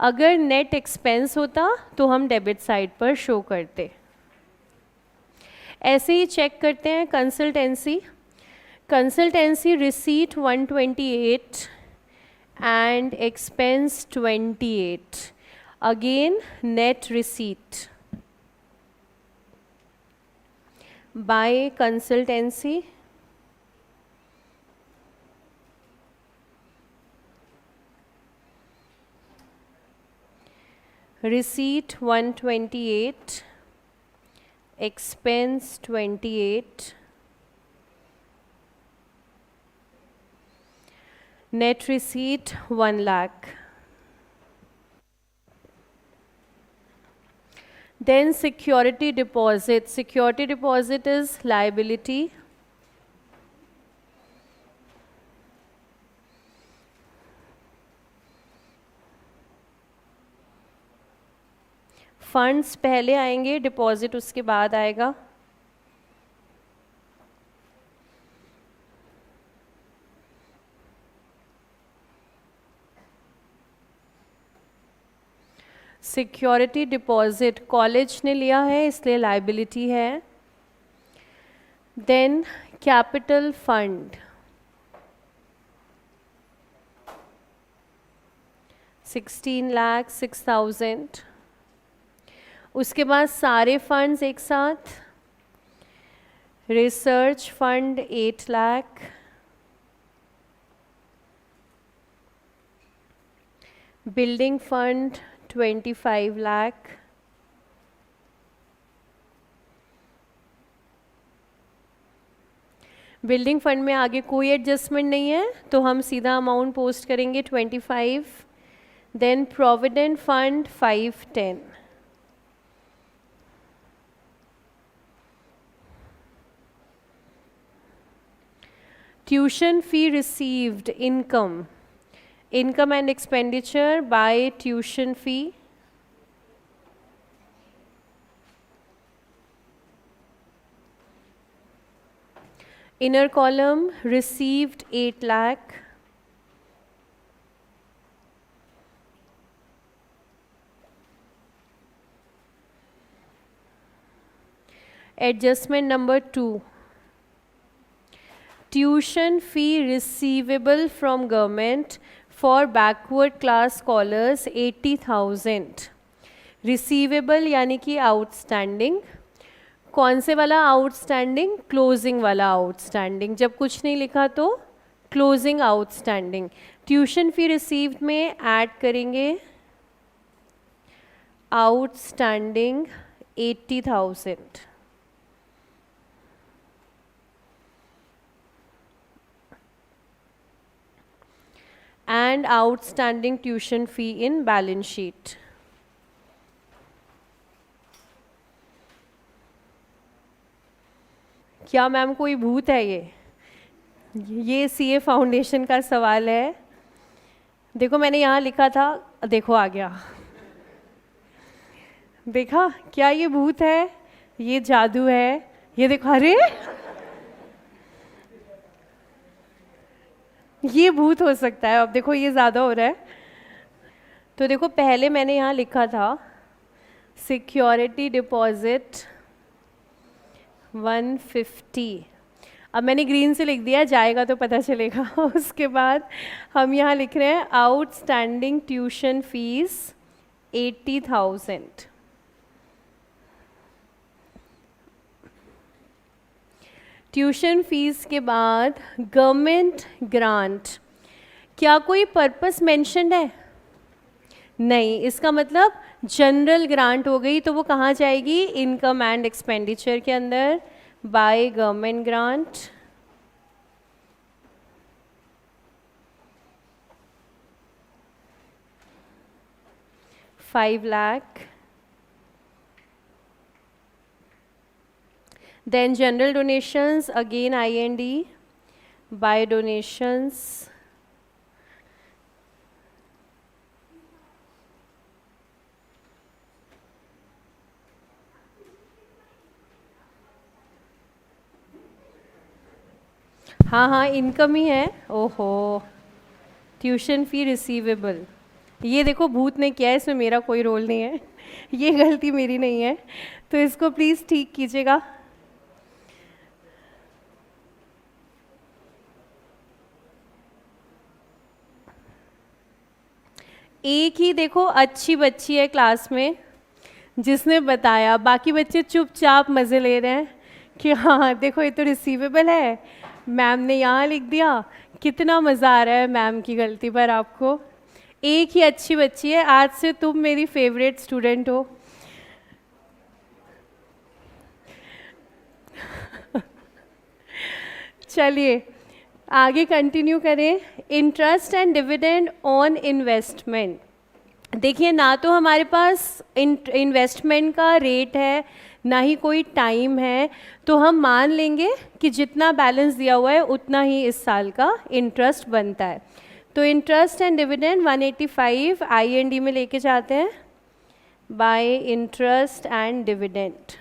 अगर नेट एक्सपेंस होता तो हम डेबिट साइड पर शो करते। ऐसे ही चेक करते हैं consultancy. Consultancy receipt 128 and expense 28, again net receipt by consultancy, receipt 128, expense 28, net receipt 1 lakh. Then security deposit. Security deposit is liability. Funds पहले आएंगे, डिपॉजिट उसके बाद आएगा। सिक्योरिटी डिपॉजिट कॉलेज ने लिया है इसलिए लाइबिलिटी है। Then capital fund 16,06,000। उसके बाद सारे फंड्स एक साथ, research fund 8 lakh, building fund 25 lakh, building fund में आगे कोई एडजस्टमेंट नहीं है तो हम सीधा अमाउंट पोस्ट करेंगे 25। Then provident fund 510, tuition fee received, income and expenditure by tuition fee, inner column received 8 lakh, adjustment number 2, tuition fee receivable from government for backward class scholars 80,000। Receivable यानी कि outstanding, कौन से वाला outstanding, closing वाला outstanding, जब कुछ नहीं लिखा तो closing outstanding. Tuition fee received में ऐड करेंगे outstanding 80,000 and outstanding tuition fee in balance sheet. क्या मैम कोई भूत है ये सीए फाउंडेशन का सवाल है। देखो मैंने यहाँ लिखा था, देखो आ गया, देखा क्या ये भूत है, ये जादू है, ये देखो, अरे ये भूत हो सकता है। अब देखो ये ज़्यादा हो रहा है। तो देखो पहले मैंने यहाँ लिखा था सिक्योरिटी डिपॉजिट 150, अब मैंने ग्रीन से लिख दिया, जाएगा तो पता चलेगा। उसके बाद हम यहाँ लिख रहे हैं outstanding tuition fees 80,000। Tuition fees के बाद गवर्नमेंट ग्रांट, क्या कोई पर्पस मेंशन्ड है? नहीं, इसका मतलब जनरल ग्रांट हो गई, तो वो कहाँ जाएगी? इनकम एंड एक्सपेंडिचर के अंदर, by government grant. $5 lakh। Then general donations, again IND, by donations, हाँ इनकम ही है। ओहो, ट्यूशन फी रिसीवेबल, ये देखो भूत ने किया है, इसमें मेरा कोई रोल नहीं है, ये गलती मेरी नहीं है, तो इसको प्लीज़ ठीक कीजिएगा। एक ही देखो अच्छी बच्ची है क्लास में जिसने बताया, बाकी बच्चे चुपचाप मज़े ले रहे हैं कि हाँ देखो ये तो रिसीवेबल है, मैम ने यहाँ लिख दिया। कितना मज़ा आ रहा है मैम की गलती पर आपको। एक ही अच्छी बच्ची है, आज से तुम मेरी फेवरेट स्टूडेंट हो। चलिए आगे कंटिन्यू करें। Interest and dividend on investment, देखिए ना तो हमारे पास इन्वेस्टमेंट का रेट है, ना ही कोई टाइम है, तो हम मान लेंगे कि जितना बैलेंस दिया हुआ है उतना ही इस साल का इंटरेस्ट बनता है। तो इंटरेस्ट एंड डिविडेंड 185 IND में लेके जाते हैं, by interest and dividend.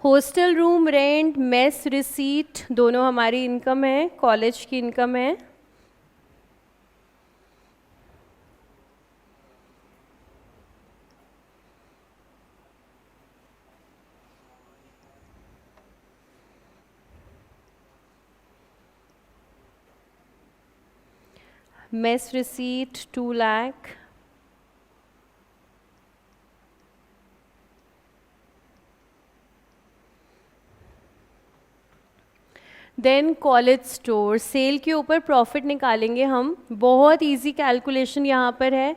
Hostel room rent, mess receipt, दोनों हमारी इनकम है, कॉलेज की इनकम है। Mess receipt 2 lakh. Then college store, sale के ऊपर प्रॉफिट निकालेंगे हम, बहुत इजी कैलकुलेशन यहाँ पर है।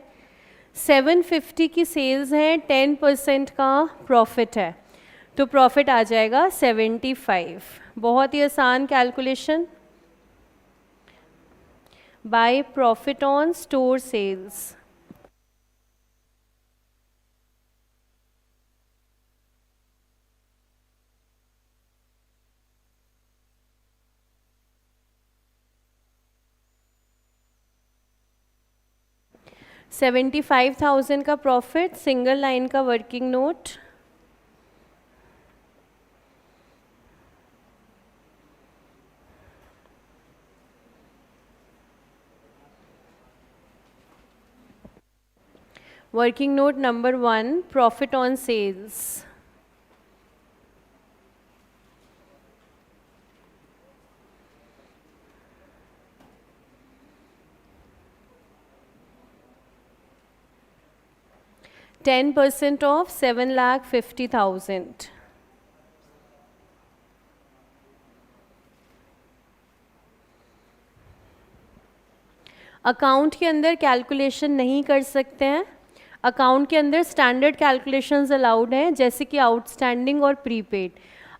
750 की सेल्स हैं, 10% का प्रॉफिट है, तो प्रॉफिट आ जाएगा 75। बहुत ही आसान calculation, by profit on store sales. $75,000 का प्रॉफिट, सिंगल लाइन का working note. Working note number 1, profit on sales. %10 of 7,50,000। Account के अंदर कैलकुलेशन नहीं कर सकते हैं, अकाउंट के अंदर स्टैंडर्ड कैलकुलेशंस अलाउड हैं, जैसे कि आउटस्टैंडिंग और प्रीपेड।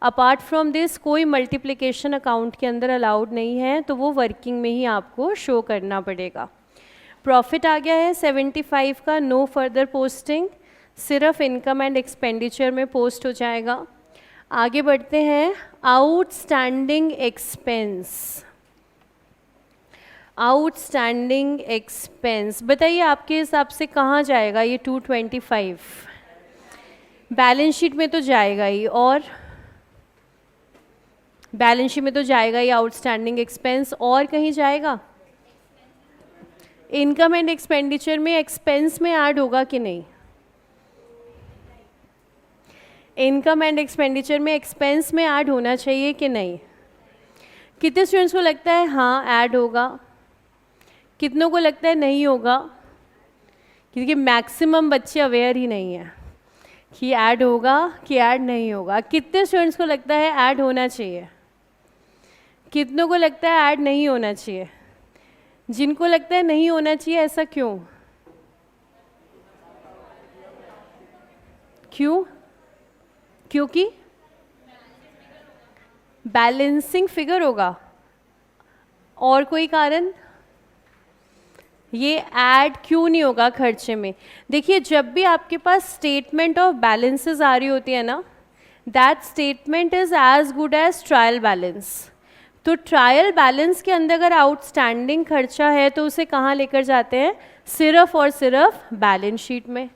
अपार्ट फ्रॉम दिस कोई मल्टीप्लिकेशन अकाउंट के अंदर अलाउड नहीं है, तो वो वर्किंग में ही आपको शो करना पड़ेगा। प्रॉफिट आ गया है 75 का, नो फर्दर पोस्टिंग। सिर्फ इनकम एंड एक्सपेंडिचर में पोस्ट हो जाएगा। आगे बढ़ते हैं, आउटस्टैंडिंग एक्सपेंस। आउटस्टैंडिंग एक्सपेंस बताइए आपके हिसाब से कहाँ जाएगा ये 225? बैलेंस शीट में तो जाएगा ही, और बैलेंस शीट में तो जाएगा ही आउटस्टैंडिंग एक्सपेंस, और कहीं जाएगा? इनकम एंड एक्सपेंडिचर में एक्सपेंस में ऐड होगा कि नहीं? इनकम एंड एक्सपेंडिचर में एक्सपेंस में ऐड होना चाहिए कि नहीं? कितने स्टूडेंट्स को लगता है हाँ ऐड होगा? कितनों को लगता है नहीं होगा? क्योंकि मैक्सिमम बच्चे अवेयर ही नहीं है कि ऐड होगा कि ऐड नहीं होगा। कितने स्टूडेंट्स को लगता है ऐड होना चाहिए? कितनों को लगता है ऐड नहीं होना चाहिए? जिनको लगता है नहीं होना चाहिए, ऐसा क्यों? क्यों? क्योंकि बैलेंसिंग फिगर होगा। और कोई कारण? ये ऐड क्यों नहीं होगा खर्चे में? देखिए, जब भी आपके पास स्टेटमेंट ऑफ बैलेंसेस आ रही होती है ना, that statement is as good as trial balance. तो ट्रायल बैलेंस के अंदर अगर आउटस्टैंडिंग खर्चा है तो उसे कहाँ लेकर जाते हैं? सिर्फ और सिर्फ बैलेंस शीट में।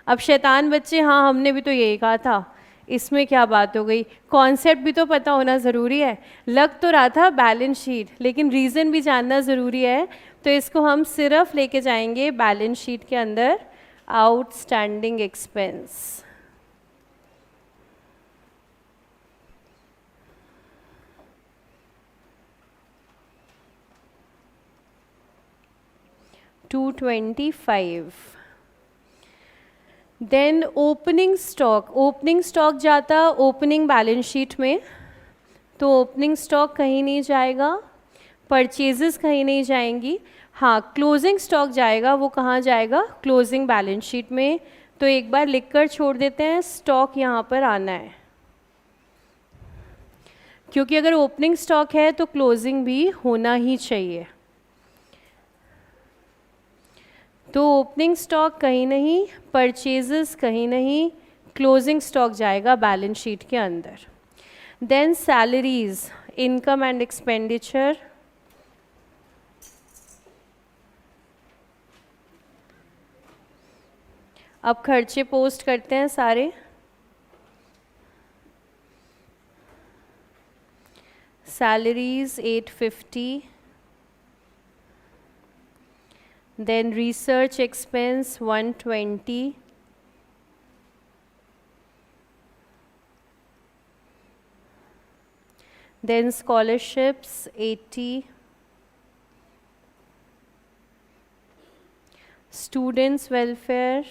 अब शैतान बच्चे, हाँ हमने भी तो यही कहा था, इसमें क्या बात हो गई? कॉन्सेप्ट भी तो पता होना ज़रूरी है। लग तो रहा था बैलेंस शीट, लेकिन रीज़न भी जानना ज़रूरी है। तो इसको हम सिर्फ लेके जाएंगे बैलेंस शीट के अंदर, outstanding expense. $225। Then opening stock. Opening stock जाता ओपनिंग बैलेंस शीट में, तो ओपनिंग स्टॉक कहीं नहीं जाएगा, परचेजेस कहीं नहीं जाएंगी। हाँ, क्लोजिंग स्टॉक जाएगा, वो कहाँ जाएगा? क्लोजिंग बैलेंस शीट में। तो एक बार लिखकर छोड़ देते हैं, स्टॉक यहाँ पर आना है, क्योंकि अगर ओपनिंग स्टॉक है तो क्लोजिंग भी होना ही चाहिए। तो ओपनिंग स्टॉक कहीं नहीं, परचेजेस कहीं नहीं, क्लोजिंग स्टॉक जाएगा बैलेंस शीट के अंदर। Then salaries, income and expenditure. अब खर्चे पोस्ट करते हैं सारे। Salaries 850, then research expense 120, then scholarships 80, students welfare,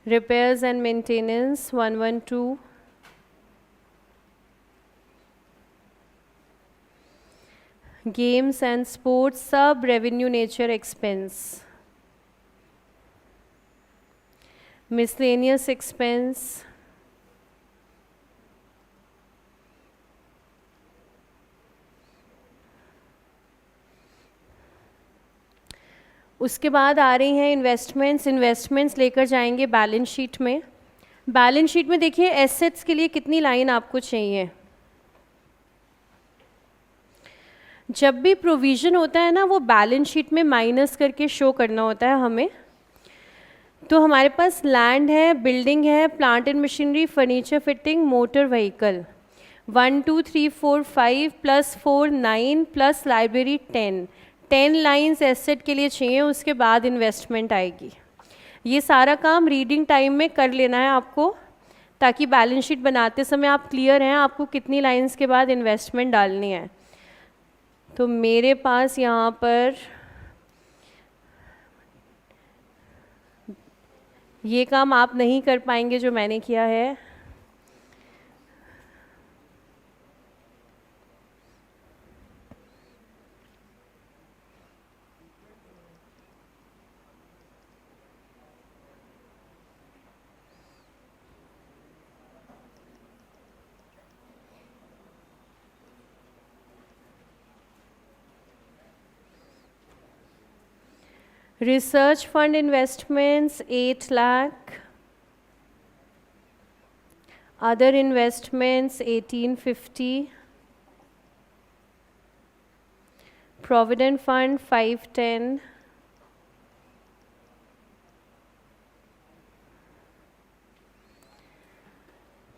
repairs and maintenance 112, games and sports sub revenue nature expense, miscellaneous expense, उसके बाद आ रही हैं इन्वेस्टमेंट्स। इन्वेस्टमेंट्स लेकर जाएंगे बैलेंस शीट में। बैलेंस शीट में देखिए एसेट्स के लिए कितनी लाइन आपको चाहिए? जब भी प्रोविज़न होता है ना, वो बैलेंस शीट में माइनस करके शो करना होता है हमें। तो हमारे पास लैंड है, बिल्डिंग है, plant and machinery, furniture fitting, motor vehicle, 1 2 3 4 5 plus 4 9 plus library 10 lines asset के लिए चाहिए। उसके बाद इन्वेस्टमेंट आएगी। ये सारा काम रीडिंग टाइम में कर लेना है आपको, ताकि बैलेंस शीट बनाते समय आप क्लियर हैं आपको कितनी लाइंस के बाद इन्वेस्टमेंट डालनी है। तो मेरे पास यहाँ पर ये काम आप नहीं कर पाएंगे जो मैंने किया है। Research fund investments 8 lakh. Other investments 1850. Provident fund 510.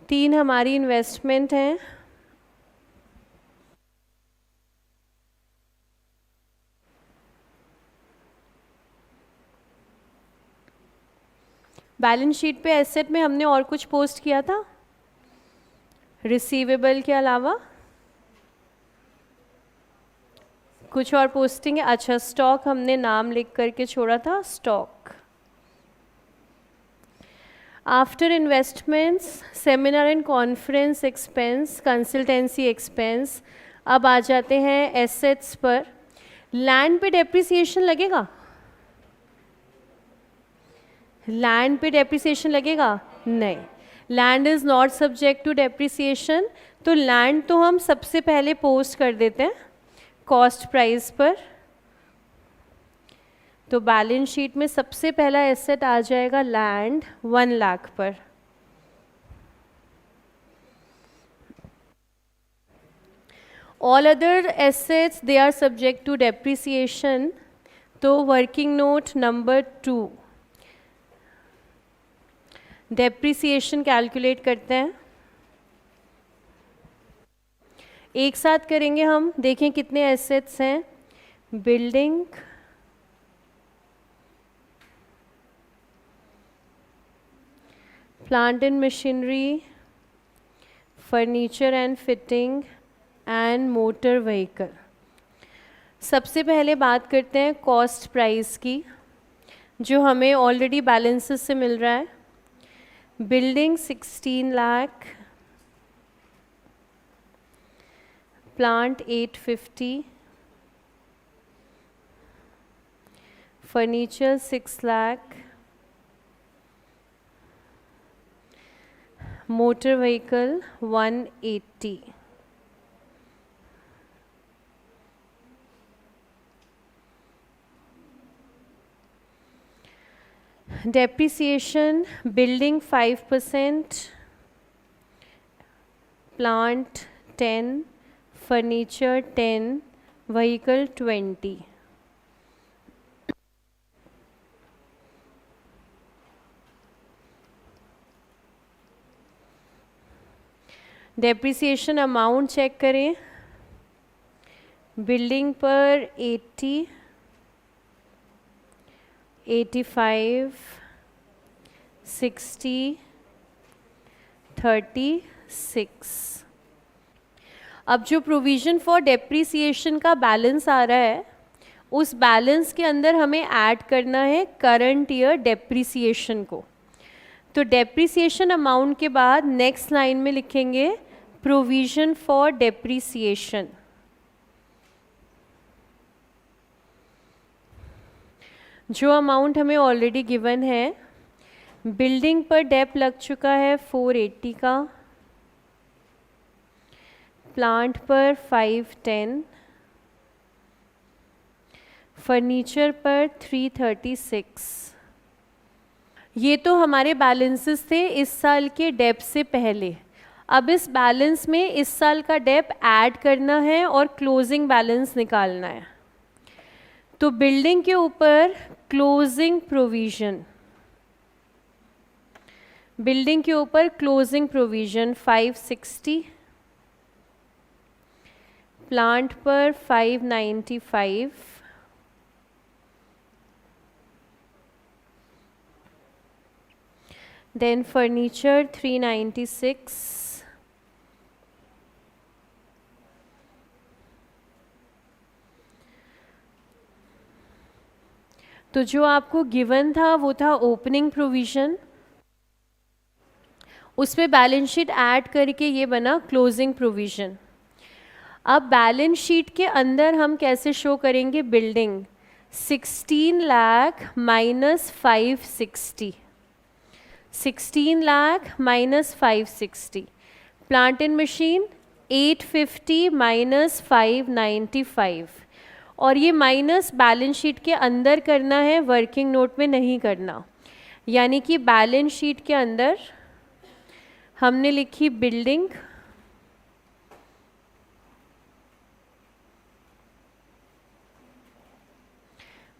तीन हमारी इन्वेस्टमेंट हैं. बैलेंस शीट पे एसेट में हमने और कुछ पोस्ट किया था रिसीवेबल के अलावा? कुछ और पोस्टिंग है? अच्छा, स्टॉक हमने नाम लिख करके छोड़ा था, stock. After investments seminar and conference expense, consultancy expense. अब आ जाते हैं एसेट्स पर. लैंड पे डेप्रिसिएशन लगेगा? लैंड पे डेप्रिसिएशन लगेगा? नहीं, land is not subject to depreciation. तो लैंड तो हम सबसे पहले पोस्ट कर देते हैं कॉस्ट प्राइस पर. तो बैलेंस शीट में सबसे पहला एसेट आ जाएगा लैंड 1 लाख पर. All other assets they are subject to depreciation. तो working note number 2, depreciation calculate करते हैं. एक साथ करेंगे हम. देखें कितने एसेट्स हैं. Building, plant and machinery, furniture and fitting and motor vehicle. सबसे पहले बात करते हैं कॉस्ट प्राइस की, जो हमें ऑलरेडी बैलेंसेस से मिल रहा है. Building 16 lakh, plant 850, furniture 6 lakh, motor vehicle 180. Depreciation building 5%, plant 10, furniture 10, vehicle 20. Depreciation amount check करें. बिल्डिंग पर 80, 85, 60, 36. अब जो प्रोविज़न फॉर डेप्रिसिएशन का बैलेंस आ रहा है, उस बैलेंस के अंदर हमें ऐड करना है करंट ईयर डेप्रिसिएशन को. तो डेप्रिसिएशन अमाउंट के बाद नेक्स्ट लाइन में लिखेंगे प्रोविज़न फॉर डेप्रिसिएशन. जो अमाउंट हमें ऑलरेडी गिवन है. बिल्डिंग पर डेप लग चुका है 480 का, प्लांट पर 510, फर्नीचर पर 336. ये तो हमारे बैलेंसेस थे इस साल के डेप से पहले. अब इस बैलेंस में इस साल का डेप ऐड करना है और क्लोजिंग बैलेंस निकालना है. तो बिल्डिंग के ऊपर क्लोजिंग प्रोविज़न, बिल्डिंग के ऊपर क्लोजिंग प्रोविज़न 560, प्लांट पर 595, देन फर्नीचर 396, तो जो आपको गिवन था वो था ओपनिंग प्रोविज़न. उस पे बैलेंस शीट ऐड करके ये बना क्लोजिंग प्रोविज़न. अब बैलेंस शीट के अंदर हम कैसे शो करेंगे? Building 16 lakh minus 560, 16 lakh minus 560. Plant and machine 850 minus 595. और ये माइनस बैलेंस शीट के अंदर करना है, वर्किंग नोट में नहीं करना। यानी कि बैलेंस शीट के अंदर हमने लिखी बिल्डिंग,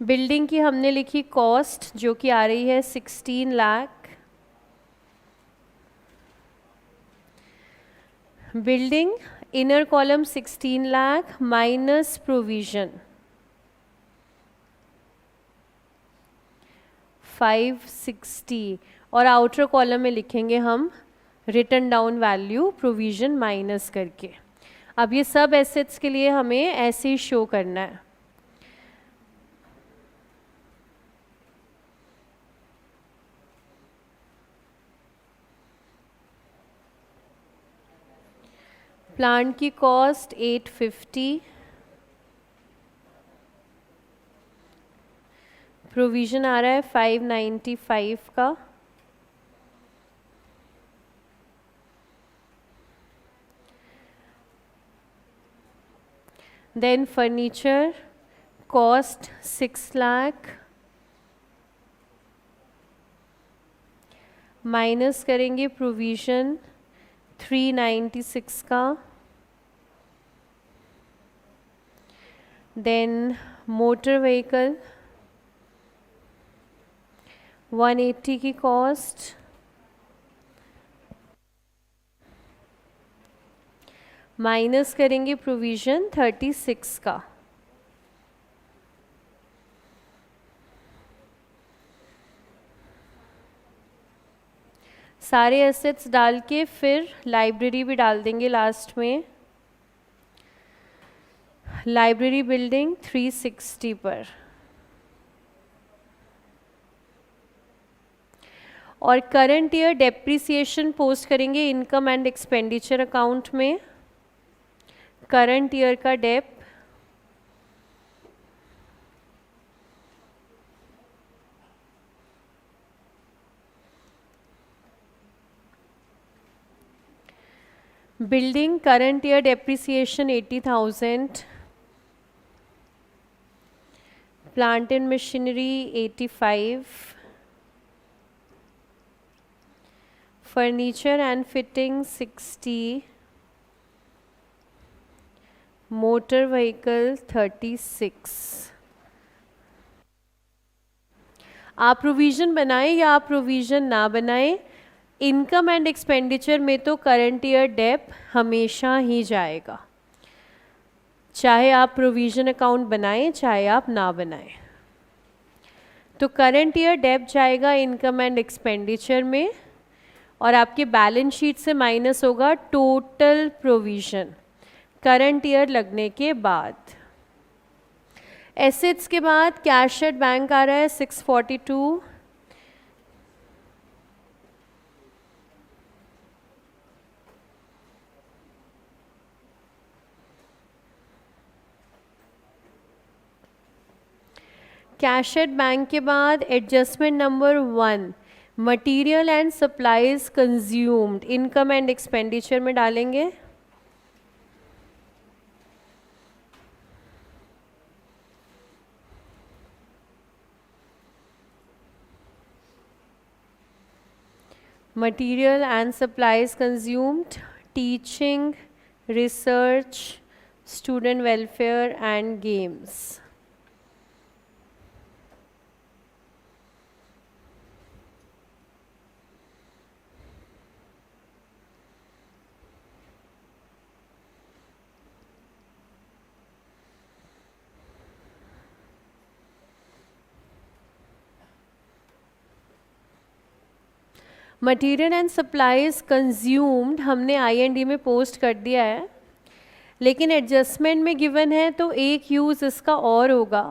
बिल्डिंग की हमने लिखी कॉस्ट जो कि आ रही है 16 lakh. Building inner column 16 lakh minus provision 560 और आउटर कॉलम में लिखेंगे हम written down value provision minus करके। अब ये सब एसेट्स के लिए हमें ऐसे ही शो करना है। प्लांट की कॉस्ट 850, प्रोविजन आ रहा है 595 का। Then furniture cost 6 lakh minus करेंगे प्रोविजन 396 का। देन मोटर व्हीकल 180 की कॉस्ट माइनस करेंगे प्रोविजन 36 का। सारे एसेट्स डाल के फिर लाइब्रेरी भी डाल देंगे लास्ट में। लाइब्रेरी बिल्डिंग 360 पर, और करंट ईयर डेप्रिसिएशन पोस्ट करेंगे इनकम एंड एक्सपेंडिचर अकाउंट में। करंट ईयर का dep building current year depreciation 80,000, plant and machinery 85, furniture and fitting 60, motor vehicle 36। आप प्रोविज़न बनाएं या आप प्रोविज़न ना बनाएं, इनकम एंड एक्सपेंडिचर में तो करंट ईयर डेप हमेशा ही जाएगा, चाहे आप प्रोविज़न अकाउंट बनाएं चाहे आप ना बनाएं। तो करंट ईयर डेप जाएगा इनकम एंड एक्सपेंडिचर में, और आपके बैलेंस शीट से माइनस होगा टोटल प्रोविज़न करंट ईयर लगने के बाद। एसेट्स के बाद कैश एट बैंक आ रहा है 642, कैश एट बैंक के बाद adjustment number 1 material and supplies consumed income and expenditure में डालेंगे। Material and supplies consumed, teaching, research, student welfare and games. Material and supplies consumed हमने आई&डी में पोस्ट कर दिया है, लेकिन एडजस्टमेंट में गिवन है तो एक यूज़ इसका और होगा।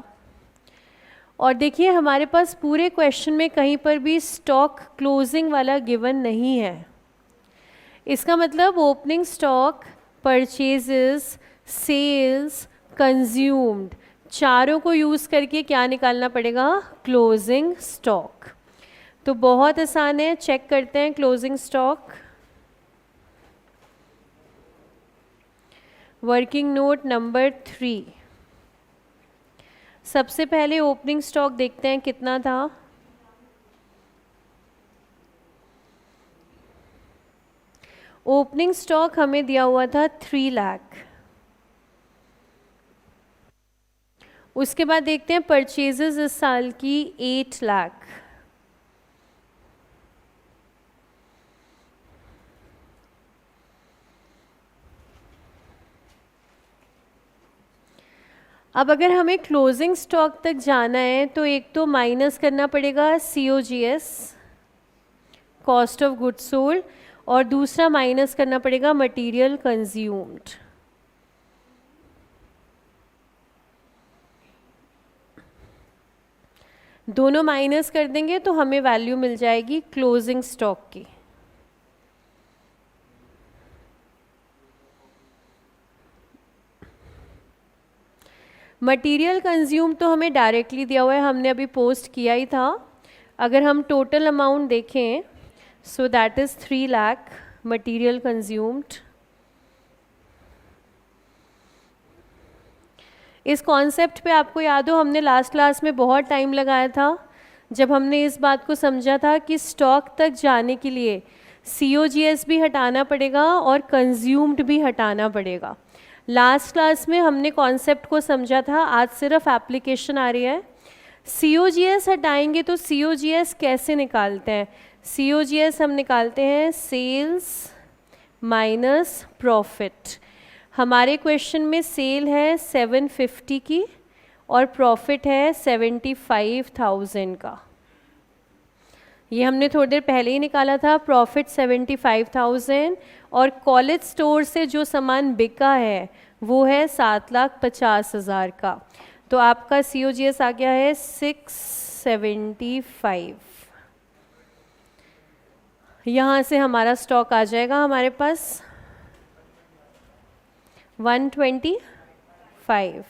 और देखिए हमारे पास पूरे क्वेश्चन में कहीं पर भी स्टॉक क्लोजिंग वाला गिवन नहीं है। इसका मतलब opening stock, purchases, sales, consumed चारों को यूज़ करके क्या निकालना पड़ेगा, क्लोजिंग स्टॉक। तो बहुत आसान है, चेक करते हैं closing stock. Working note number 3, सबसे पहले ओपनिंग स्टॉक देखते हैं कितना था। ओपनिंग स्टॉक हमें दिया हुआ था 3 लाख। उसके बाद देखते हैं परचेजेस इस साल की 8 लाख। अब अगर हमें क्लोजिंग स्टॉक तक जाना है तो एक तो माइनस करना पड़ेगा COGS, cost of goods sold, और दूसरा माइनस करना पड़ेगा मटेरियल कंज्यूम्ड। दोनों माइनस कर देंगे तो हमें वैल्यू मिल जाएगी क्लोजिंग स्टॉक की। मटेरियल कंज्यूम तो हमें डायरेक्टली दिया हुआ है, हमने अभी पोस्ट किया ही था। अगर हम टोटल अमाउंट देखें so that is 3 lakh material consumed. इस कॉन्सेप्ट पे आपको याद हो हमने लास्ट क्लास में बहुत टाइम लगाया था जब हमने इस बात को समझा था कि स्टॉक तक जाने के लिए COGS भी हटाना पड़ेगा और कंज्यूम्ड भी हटाना पड़ेगा। लास्ट क्लास में हमने कॉन्सेप्ट को समझा था, आज सिर्फ एप्लीकेशन आ रही है। COGS हटाएंगे तो COGS कैसे निकालते हैं? COGS हम निकालते हैं सेल्स माइनस प्रॉफिट। हमारे क्वेश्चन में सेल है 750 की और प्रॉफिट है 75,000 का। ये हमने थोड़ी देर पहले ही निकाला था, प्रॉफिट 75,000 और कॉलेज स्टोर से जो सामान बिका है वो है 7,50,000 का। तो आपका COGS आ गया है 675। यहाँ से हमारा स्टॉक आ जाएगा हमारे पास 125।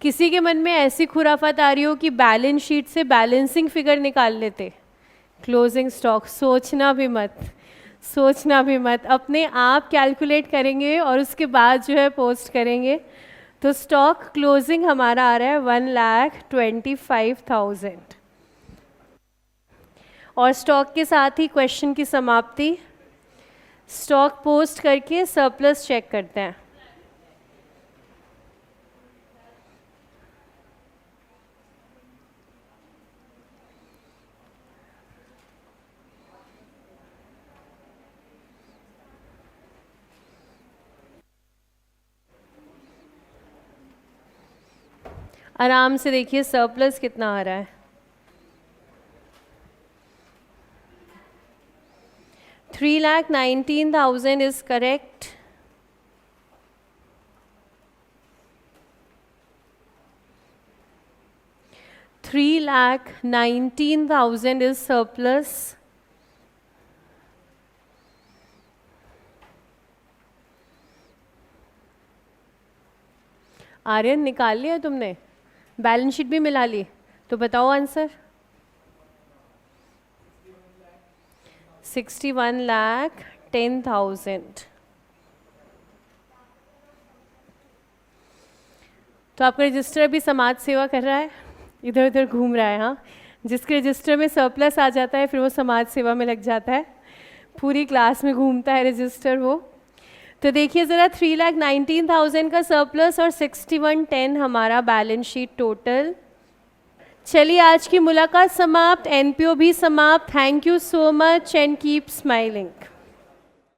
किसी के मन में ऐसी खुराफात आ रही हो कि बैलेंस शीट से बैलेंसिंग फिगर निकाल लेते, क्लोजिंग स्टॉक, सोचना भी मत, सोचना भी मत, अपने आप कैलकुलेट करेंगे और उसके बाद जो है पोस्ट करेंगे। तो स्टॉक क्लोजिंग हमारा आ रहा है 1,25,000 और स्टॉक के साथ ही क्वेश्चन की समाप्ति। स्टॉक पोस्ट करके सरप्लस चेक करते हैं। आराम से देखिए सरप्लस कितना आ रहा है। 3,19,000 is correct. $3,19,000 is surplus। Aryan निकाल लिया तुमने, बैलेंस शीट भी मिला ली, तो बताओ आंसर। 61,10,000। तो आपका रजिस्टर अभी समाज सेवा कर रहा है, इधर उधर घूम रहा है। हाँ, जिसके रजिस्टर में सरप्लस आ जाता है फिर वो समाज सेवा में लग जाता है, पूरी क्लास में घूमता है रजिस्टर वो। तो देखिए ज़रा 3,19,000 का सरप्लस और 61,10 हमारा बैलेंस शीट टोटल। चलिए आज की मुलाकात समाप्त, NPO भी समाप्त। Thank you so much and keep smiling.